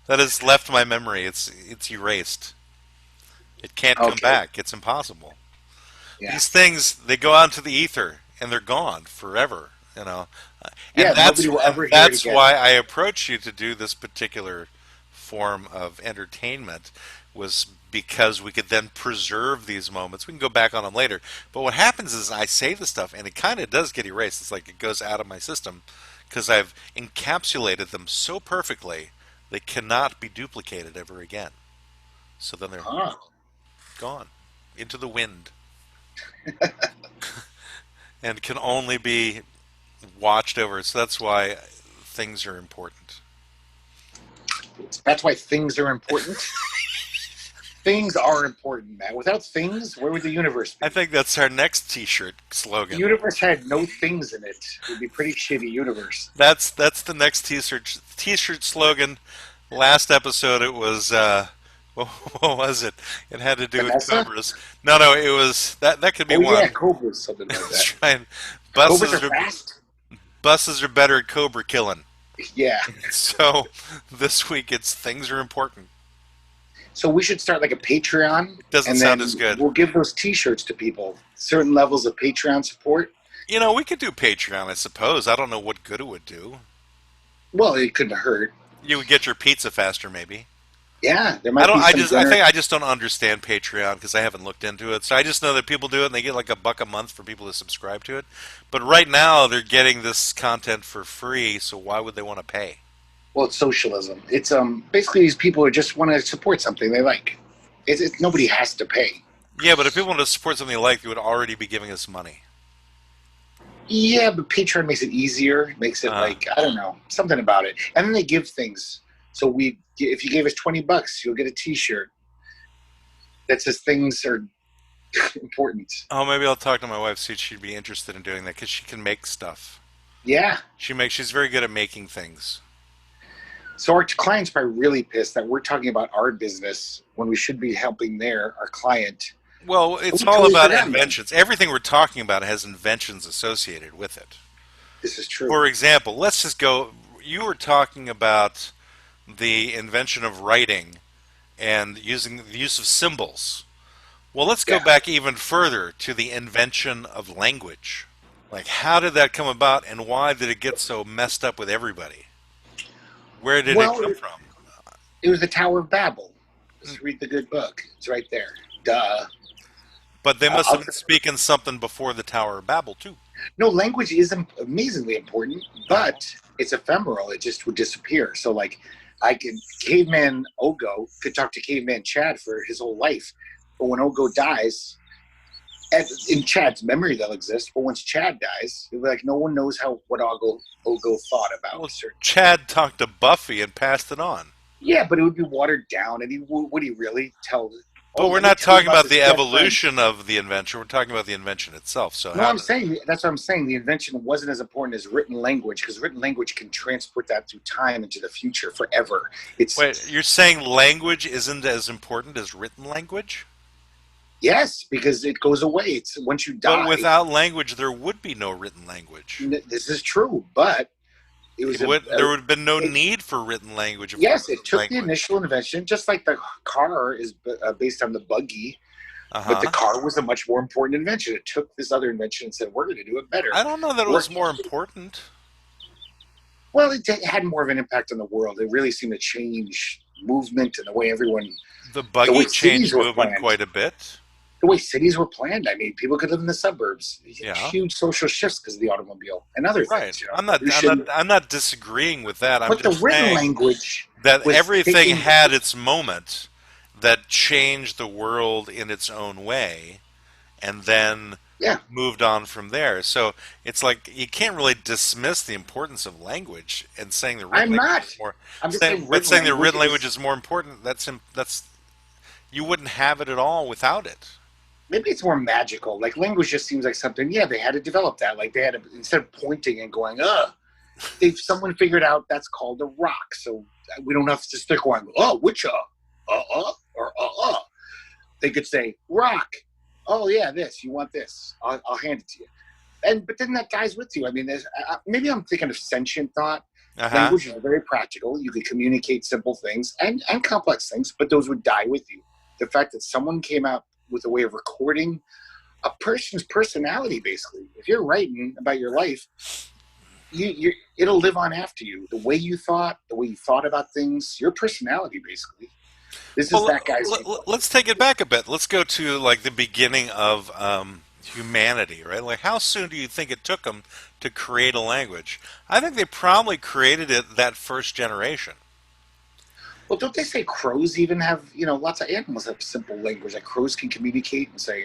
That has left my memory. It's erased. It can't come back. It's impossible. Yeah. These things, they go out into the ether and they're gone forever. And nobody will ever hear it again. That's why I approached you to do this particular form of entertainment, was because we could then preserve these moments. We can go back on them later. But what happens is I say the stuff and it kind of does get erased. It's like it goes out of my system because I've encapsulated them so perfectly they cannot be duplicated ever again. So then they're gone into the wind and can only be watched over. So that's why things are important. That's why things are important? Things are important, man. Without things, where would the universe be? I think that's our next T-shirt slogan. The universe had no things in it. It would be a pretty shitty universe. That's the next T-shirt slogan. Last episode, it was what was it? It had to do Vanessa? With cobras. No, it was that could be one. Yeah, cobras, something like that. Right. Cobras are fast. Buses are better at cobra killing. Yeah. So this week it's things are important. So we should start like a Patreon, It doesn't and sound as then good. we'll give those T-shirts to people. Certain levels of Patreon support. We could do Patreon, I suppose. I don't know what good it would do. Well, it couldn't hurt. You would get your pizza faster, maybe. Yeah, there I might don't. be some I generous. think I just don't understand Patreon because I haven't looked into it. So I just know that people do it and they get like $1 a month for people to subscribe to it. But right now they're getting this content for free, so why would they want to pay? Well, it's socialism. It's basically these people who just want to support something they like. It's nobody has to pay. Yeah, but if people want to support something they like, they would already be giving us money. Yeah, but Patreon makes it easier. Makes it Uh, like I don't know something about it. And then they give things. So if you gave us $20, you'll get a T-shirt that says things are important. oh, maybe I'll talk to my wife see if she'd be interested in doing that because she can make stuff. Yeah. She's very good at making things. So our client's probably really pissed that we're talking about our business when we should be helping our client. Well, We it's all totally about forgot them. inventions. Everything we're talking about has inventions associated with it. This is true. For example, let's just go. You were talking about the invention of writing and using the use of symbols. Well, let's go Yeah. back even further to the invention of language. Like, how did that come about and why did it get so messed up with everybody? Where did it Well, come from? it was the Tower of Babel. Just read the good book. It's right there. Duh. But they must I'll, have been speaking something before the Tower of Babel, too. no, language is amazingly important, Uh-huh. but it's ephemeral. It just would disappear. So, like, caveman Ogo could talk to caveman Chad for his whole life. But when Ogo dies, in Chad's memory, they'll exist. But once Chad dies, it'll be like no one knows what Ogo thought about Well, certain. Chad talked to Buffy and passed it on. Yeah, but it would be watered down, and would he really tell? Oh, But we're let me not tell you talking about about this the dead friend. evolution of the invention. We're talking about the invention itself. So No, how? I'm saying that's what I'm saying. The invention wasn't as important as written language because written language can transport that through time into the future forever. It's Wait, you're saying language isn't as important as written language? yes, because it goes away. It's once you But die. without language, there would be no written language. This is true, but it was There would have been no need for written language if there yes, it wasn't took the language. initial invention, just like the car is based on the buggy, Uh but the huh. car was a much more important invention. It took this other invention and said, we're going to do it better. I don't know that it was Work. more important. Well, it had more of an impact on the world. It really seemed to change movement and The the way buggy cities changed were movement planned. quite a bit. The way cities were planned. I mean, people could live in the suburbs. Yeah. Huge social shifts because of the automobile and other Right. things. Pollution. I'm not disagreeing with that. I'm But the just written saying language that was everything taking. had its moment that changed the world in its own way and then Yeah, moved on from there. So it's like you can't really dismiss the importance of language and saying the written I'm language not. is more I'm just saying but written saying the language written language is. is more important, that's you wouldn't have it at all without it. Maybe it's more magical. Like language just seems like something. Yeah, they had to develop that. Like they had to instead of pointing and going, someone figured out that's called a rock. So we don't have to stick around. Oh, which or They could say rock. Oh yeah, this. You want this? I'll hand it to you. But then that dies with you. I mean, maybe I'm thinking of sentient thought. Uh-huh. Language is very practical. You could communicate simple things and complex things, but those would die with you. The fact that someone came out with a way of recording a person's personality, basically. If you're writing about your life, it'll live on after you. The way you thought about things, your personality, basically. This is Well, that guy's. let's take it back a bit. Let's go to like the beginning of humanity, right? Like, how soon do you think it took them to create a language? I think they probably created it that first generation. Well, don't they say crows even have, lots of animals have simple language. Like crows can communicate and say,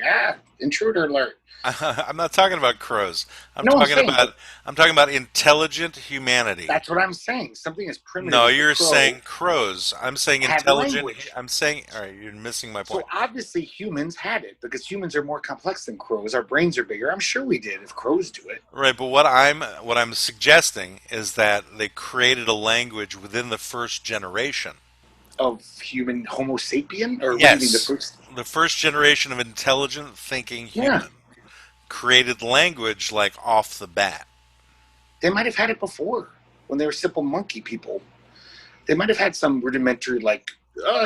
intruder alert. I'm not talking about crows. No, I'm saying, but I'm talking about intelligent humanity. that's what I'm saying. Something as primitive No, as the you're crow saying crows. I'm saying had intelligent. language. I'm saying, all right, you're missing my So point. obviously humans had it because humans are more complex than crows. Our brains are bigger. I'm sure we did if crows do it. Right, but what I'm suggesting is that they created a language within the first generation. Of human Homo sapien? Or what do you mean the Yes, first? the first generation of intelligent thinking Yeah. human created language like off the bat. They might have had it before when they were simple monkey people. They might have had some rudimentary, like,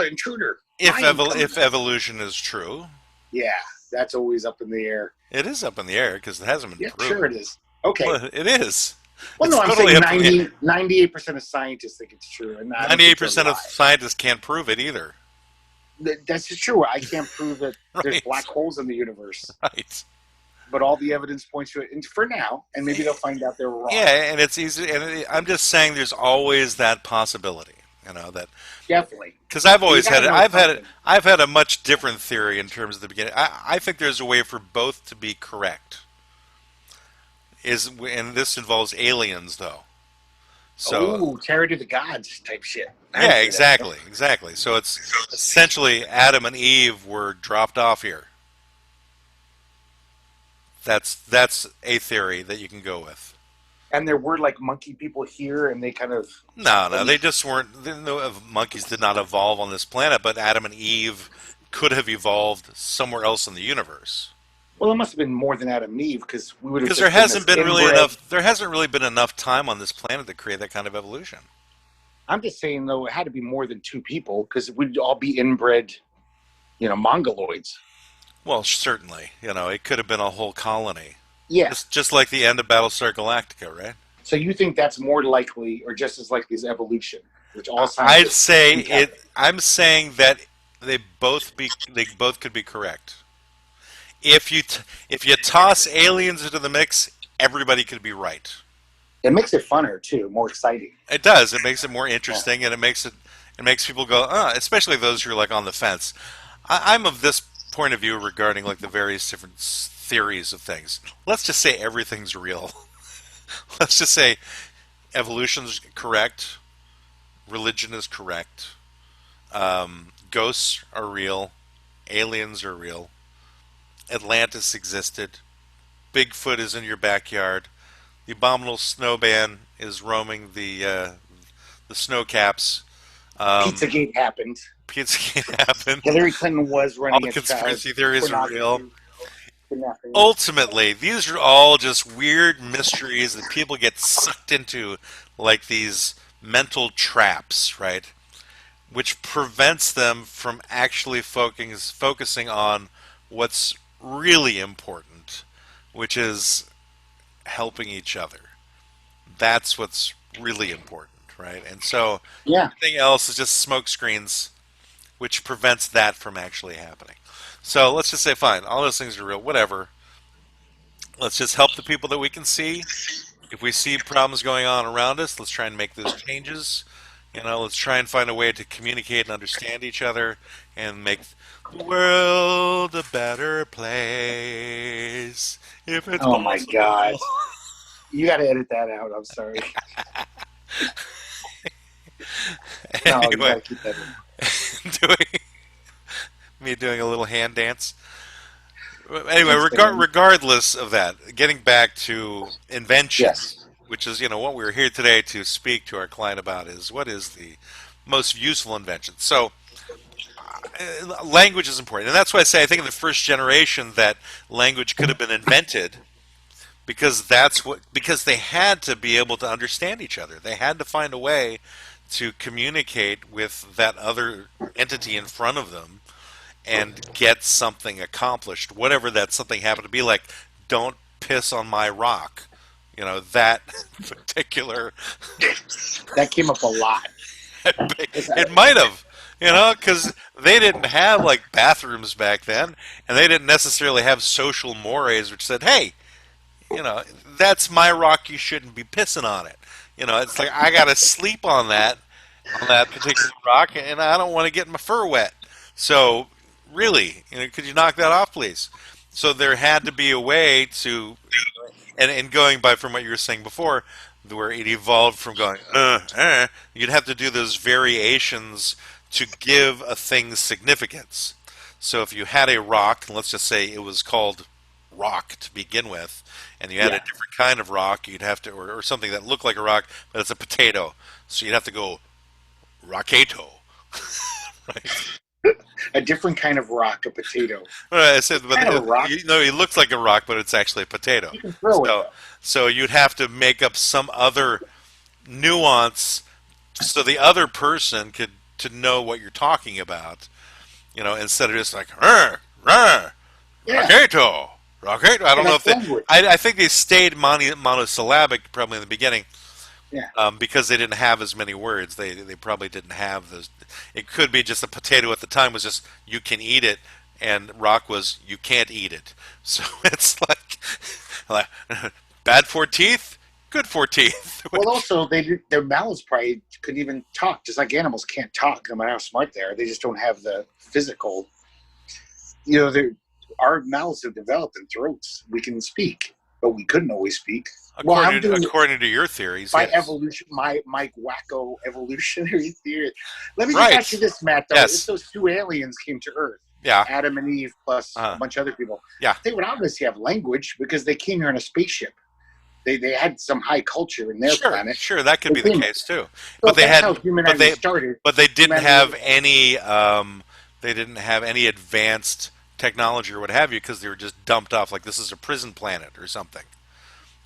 intruder. Mind comes if in. evolution is true, Yeah, that's always up in the air. it is up in the air because it hasn't been Yeah, sure proven. it is. Okay. Well, it is. Well, It's no, I'm totally saying up in the air. 98% of scientists think it's true, and I don't think they're 98% of lying. scientists can't prove it either. That's just true. I can't prove that there's Right. black holes in the universe, Right. but all the evidence points to it. And for now, and maybe they'll find out they were wrong. Yeah, and it's easy. I'm just saying, there's always that possibility. That Definitely. because I've But you always got had to it. know something. I've had a much different theory in terms of the beginning. I think there's a way for both to be correct. And this involves aliens, though. So Oh, terror to the gods type shit. I yeah, see that. exactly, exactly. So it's essentially Adam and Eve were dropped off here. That's a theory that you can go with. And there were like monkey people here, and they kind of. No, I no, mean, they just weren't. Monkeys did not evolve on this planet, but Adam and Eve could have evolved somewhere else in the universe. well, it must have been more than Adam and Eve because we would have Because there just been hasn't this been really inbred. enough. There hasn't really been enough time on this planet to create that kind of evolution. I'm just saying though, it had to be more than two people because we'd all be inbred, mongoloids. Well, certainly, it could have been a whole colony, Yeah. just like the end of Battlestar Galactica, right? So you think that's more likely, or just as likely as evolution, which all I'd scientists say think it. happened. I'm saying that they both could be correct. If you toss aliens into the mix, everybody could be right. It makes it funner too, more exciting. It does. It makes it more Yeah. interesting, and it makes people go, especially those who are like on the fence. I'm of this point of view regarding like the various different theories of things. Let's just say everything's real. Let's just say evolution's correct, religion is correct, ghosts are real, aliens are real, Atlantis existed, Bigfoot is in your backyard, the abominable snowman is roaming the snow caps. Um, Pizzagate happened. Pizza can't happen. Hillary Clinton was All running a child conspiracy theories are real. pornography kidnapping. Ultimately, these are all just weird mysteries that people get sucked into, like these mental traps, right? Which prevents them from actually focusing on what's really important, which is helping each other. That's what's really important, right? And so Yeah. everything else is just smoke screens, which prevents that from actually happening. So let's just say, fine, all those things are real, whatever. Let's just help the people that we can see. If we see problems going on around us, let's try and make those changes. Let's try and find a way to communicate and understand each other and make the world a better place if it's Oh my God. possible. You got to edit that out. I'm sorry. No, you got Anyway, to keep that in. doing doing a little hand dance. Anyway, Thanks, Dan. regardless of that, getting back to inventions, Yes. which is what we're here today to speak to our client about, is what is the most useful invention. So language is important, and that's why I say I think in the first generation that language could have been invented because they had to be able to understand each other. They had to find a way to communicate with that other entity in front of them and get something accomplished, whatever that something happened to be. Like, don't piss on my rock. That particular. That came up a lot. It might have, because they didn't have like bathrooms back then, and they didn't necessarily have social mores which said, "Hey, that's my rock. You shouldn't be pissing on it." It's like I gotta sleep on that particular rock, and I don't want to get my fur wet. So, really, could you knock that off, please? So there had to be a way to, and going by from what you were saying before, where it evolved from going, you'd have to do those variations to give a thing significance. So if you had a rock, and let's just say it was called rock to begin with, and you had a Yeah. different kind of rock, you'd have to, or something that looked like a rock, but it's a potato. So you'd have to go rockato, right? A different kind of rock, a potato. Well, I said, but Kind of a rock. it looks like a rock, but it's actually a potato. You can throw it So, though. so you'd have to make up some other nuance so the other person could to know what you're talking about. instead of just like rah, rah, Yeah, rocketo, rocketo. I yeah, don't know if that's they. language. I think they stayed monosyllabic probably in the beginning, Yeah. because they didn't have as many words. They probably didn't have those. It could be just a potato at the time was just you can eat it, and rock was you can't eat it. So it's like bad for teeth, good for teeth. Well, also their mouths probably couldn't even talk, just like animals can't talk, no matter how smart they are. They just don't have the physical. Our mouths have developed in throats. We can speak, but we couldn't always speak. Well, I'm doing it According to your theories, by yes. evolution, my Mike Wacko evolutionary theory. Let me just ask you Right. this, Matt. Though, if Yes. those two aliens came to Earth, Yeah. Adam and Eve plus a Uh, bunch of other people, yeah. they would obviously have language because they came here in a spaceship. They had some high culture in their Sure. planet. Sure. That could They be the came. case too. So But if they that's how hadn't. But humanity they. started, But they didn't humanity. have any. They didn't have any advanced technology or what have you because they were just dumped off. Like this is a prison planet or something.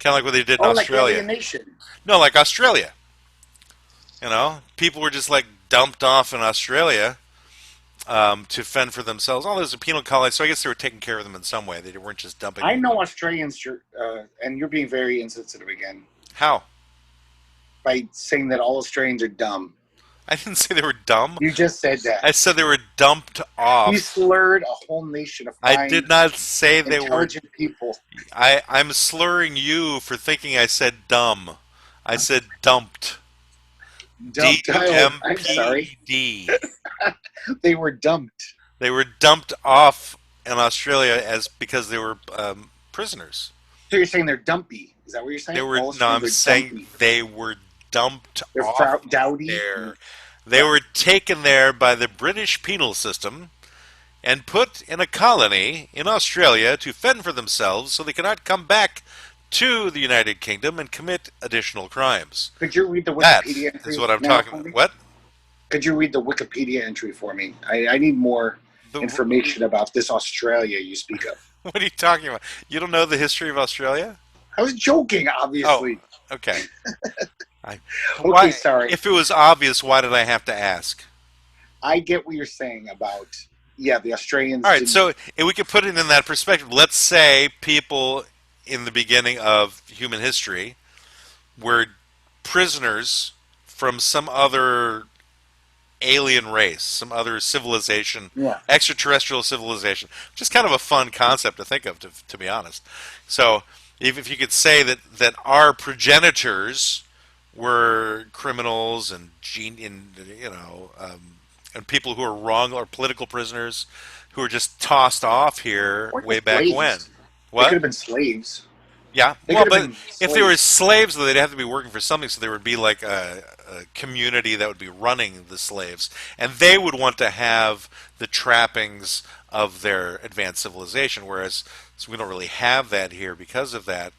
Kind of like what they did in Oh, like Australia. alienation. No, like Australia. People were just like dumped off in Australia, to fend for themselves. Oh, there's a penal colony, so I guess they were taking care of them in some way. They weren't just dumping I them. know Australians, and you're being very insensitive again How? by saying that all Australians are dumb. I didn't say they were dumb. You just said that. I said they were dumped You off. slurred a whole nation of I fine, did not say they were. intelligent people. I'm slurring you for thinking I said dumb. I said dumped. D Dumped. U M I'm P sorry. E D. They were dumped. They were dumped off in Australia as because they were prisoners. So you're saying they're dumpy? Is that what you're saying? They were All no. Australians I'm are saying dumpy. they were dumped They're off dowdy. there. They were taken there by the British penal system and put in a colony in Australia to fend for themselves so they cannot come back to the United Kingdom and commit additional crimes. Could you read the That Wikipedia is entry what I'm now talking for about. me? What? Could you read the Wikipedia entry for me? I need more The, information about this Australia you speak of. what are you talking about? You don't know the history of Australia? I was joking, Oh, obviously. okay. I, Okay, why? sorry. If it was obvious, why did I have to ask? I get what you're saying about, the All Australians right, didn't. so if we could put it in that perspective. Let's say people in the beginning of human history were prisoners from some other alien race, some other civilization, Yeah. extraterrestrial civilization. Just kind of a fun concept to think of, to be honest. So, if you could say that our progenitors were criminals and and people who are wrong or political prisoners who were just tossed off here Or way just back when. slaves. They could What? have been slaves. Yeah, They well, could have but been if they were slaves. slaves, though, they'd have to be working for something, so there would be like a community that would be running the slaves, and they would want to have the trappings of their advanced civilization, whereas so we don't really have that here because of that.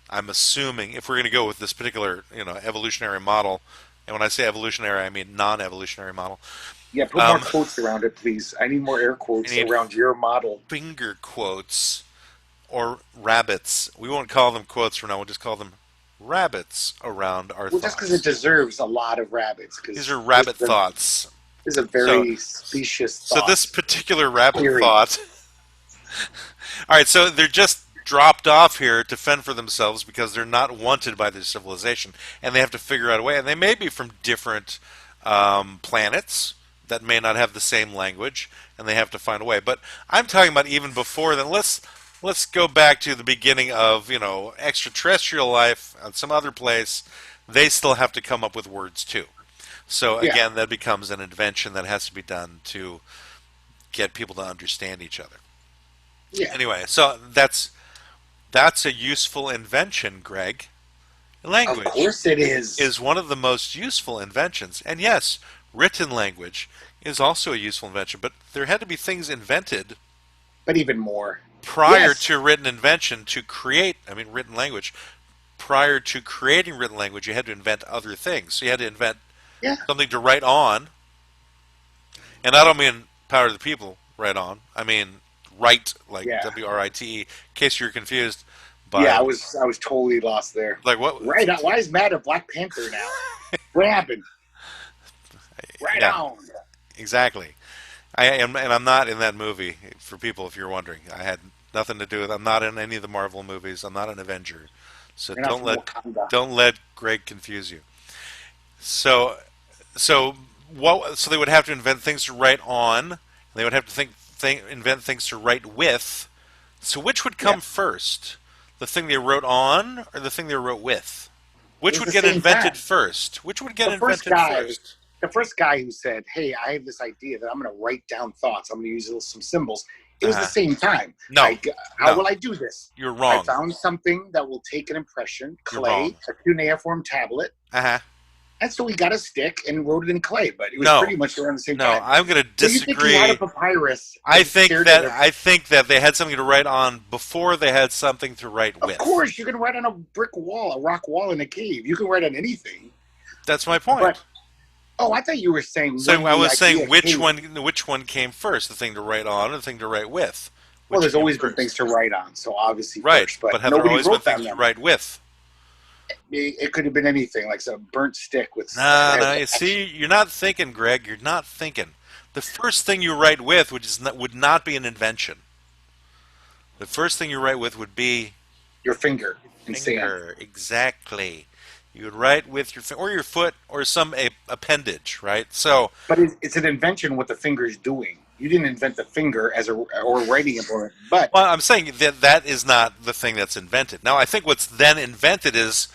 I'm assuming if we're going to go with this particular, evolutionary model, and when I say evolutionary, I mean non-evolutionary model. Yeah, put more Um, quotes around it, please. I need more air I quotes need around your model. finger quotes or rabbits. We won't call them quotes from now. We'll just call them rabbits around our Well, just because it thoughts. deserves a lot of rabbits, These because are rabbit thoughts. this is a So, very specious so this thought particular rabbit theory. thought. All right, so they're just dropped off here to fend for themselves because they're not wanted by their civilization, and they have to figure out a way. And they may be from different planets that may not have the same language, and they have to find a way. But I'm talking about even before then. Let's go back to the beginning of extraterrestrial life on some other place. They still have to come up with words too. So Yeah, again, that becomes an invention that has to be done to get people to understand each other. yeah. Anyway, so that's a useful invention, Greg. Of Language course it is. is one of the most useful inventions. And yes, written language is also a useful invention, but there had to be things invented But even more. prior Yes. to written invention to create, written language. Prior to creating written language, you had to invent other things. So you had to invent Yeah. something to write on. And I don't mean power to the people, write on. I mean write, like Yeah. WRITE, in case you're confused Yeah, by, I was totally lost there. like, what? Right on. Why is Matt a Black Panther now? What happened? Right Yeah, on. exactly. I am, and I'm not in that movie. For people, if you're wondering, I had nothing to do with. I'm not in any of the Marvel movies. I'm not an Avenger, so You're not from Wakanda. don't let Greg confuse you. So so what? So they would have to invent things to write on. And they would have to invent things to write with. So which would Yeah, come first? The thing they wrote on, or the thing they wrote with? it Which was would the get same invented time. first? Which would get The first invented guy, first? the first guy who said, "Hey, I have this idea that I'm going to write down thoughts. I'm going to use some symbols." It was the Uh-huh. same time. No, How no, will I do this? you're I wrong. found something that will take an impression, You're clay, wrong. a cuneiform tablet, Uh-huh. and so he got a stick and wrote it in clay. But it was No, pretty much around the same no, time. I'm going to So you think he had a disagree. papyrus and stared at it? I think that they had something to write on before they had something to write Of with. course, you can write on a brick wall, a rock wall in a cave. You can write on anything. That's my But point. oh, I thought you were saying So when I the was saying idea came. which one came first, the thing to write on or the thing to write with? Well, Which there's came always been things first? to write on, so obviously Right, first. But but have there nobody always been wrote things on to them. write with? It could have been anything, like some burnt stick with Nah, that nah. has You see, action. you're not thinking, Greg. You're not thinking. The first thing you write with, would not be an invention. The first thing you write with would be Your finger in sand. finger. Exactly. You would write with your or your foot or some appendage, right? So, But it's an invention what the finger is doing. You didn't invent the finger as a or writing implement, but well, I'm saying that that is not the thing that's invented. Now, I think what's then invented is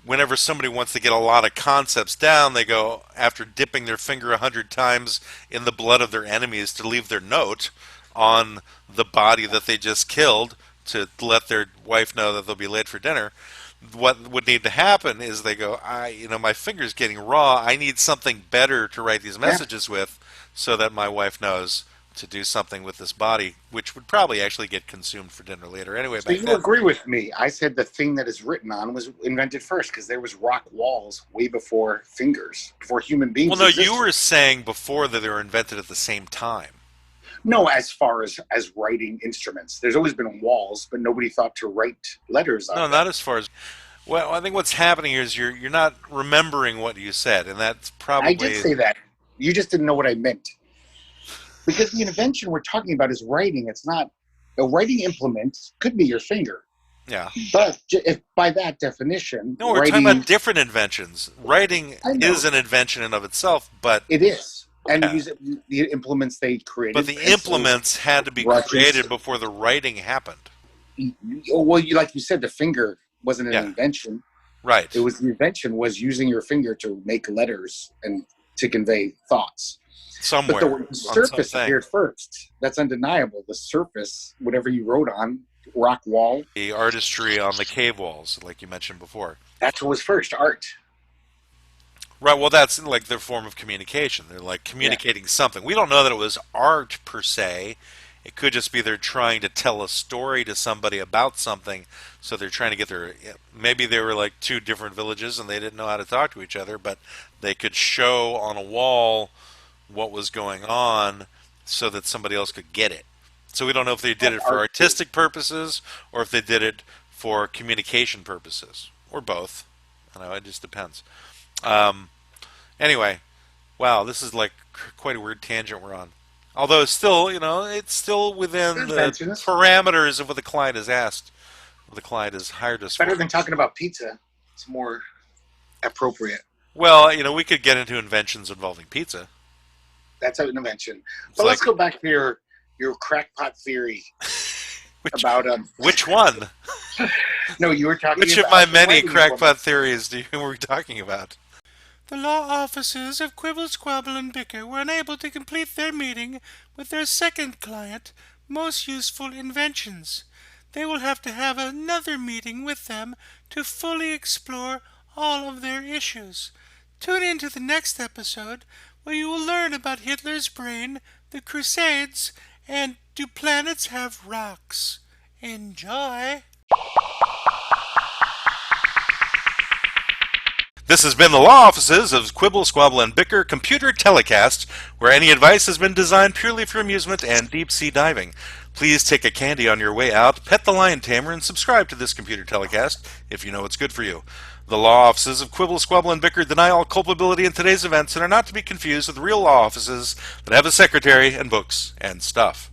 whenever somebody wants to get a lot of concepts down, they go after dipping their finger 100 times in the blood of their enemies to leave their note on the body that they just killed to let their wife know that they'll be late for dinner. What would need to happen is they go, my finger's getting raw. I need something better to write these yeah. messages with so that my wife knows to do something with this body, which would probably actually get consumed for dinner later anyway So back you then. agree with me? I said the thing that is written on was invented first because there was rock walls way before fingers, before human Well, beings no, you existed. were saying before that they were invented at the same time. No, as far as writing instruments, there's always been walls, but nobody thought to write letters No, on them. not as far as. Well, I think what's happening here is you're not remembering what you said, and that's I did probably say that. You just didn't know what I meant. Because the invention we're talking about is writing. It's not a writing implement could be your finger, yeah. but if by that definition, No, we're talking writing, about different inventions. Writing I is know an invention in of itself, but it is, and yeah, the implements they but created, the pencils, implements had to be brushes. created before the writing happened. Well, you like you said, the finger wasn't an Yeah, invention. It right. was the invention was using your finger to make letters and to convey thoughts. But Somewhere the on surface something. appeared first. That's undeniable. The surface, whatever you wrote on, rock wall, The artistry on the cave walls, like you mentioned before. that's what was first, art. Right, well, that's like their form of communication. They're like Yeah. communicating something. We don't know that it was art per se. It could just be they're trying to tell a story to somebody about something. So they're trying to get their. Maybe they were like two different villages and they didn't know how to talk to each other, but they could show on a wall what was going on so that somebody else could get it. So we don't know if they did That's it for art too. artistic purposes or if they did it for communication purposes or both. I don't know, it just depends. Um, Anyway, wow, this is like quite a weird tangent we're on. Although it's still, it's still within the Inventions. parameters of what the client has asked, what the client has hired us Better for. than talking about pizza. It's more appropriate. Well, we could get into inventions involving pizza. That's an invention. It's But let's like go back to your crackpot theory which about which one? no, you were talking Which of my about many writing crackpot implements. theories were we talking about? The law offices of Quibble, Squabble, and Bicker were unable to complete their meeting with their second client, Most Useful Inventions. They will have to have another meeting with them to fully explore all of their issues. Tune in to the next episode where you will learn about Hitler's brain, the Crusades, and do planets have rocks? Enjoy! This has been the Law Offices of Quibble, Squabble, and Bicker Computer Telecast, where any advice has been designed purely for amusement and deep-sea diving. Please take a candy on your way out, pet the lion tamer, and subscribe to this computer telecast if you know what's good for you. The law offices of Quibble, Squabble, and Bicker deny all culpability in today's events and are not to be confused with real law offices that have a secretary and books and stuff.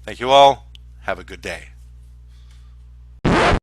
Thank you all. Have a good day.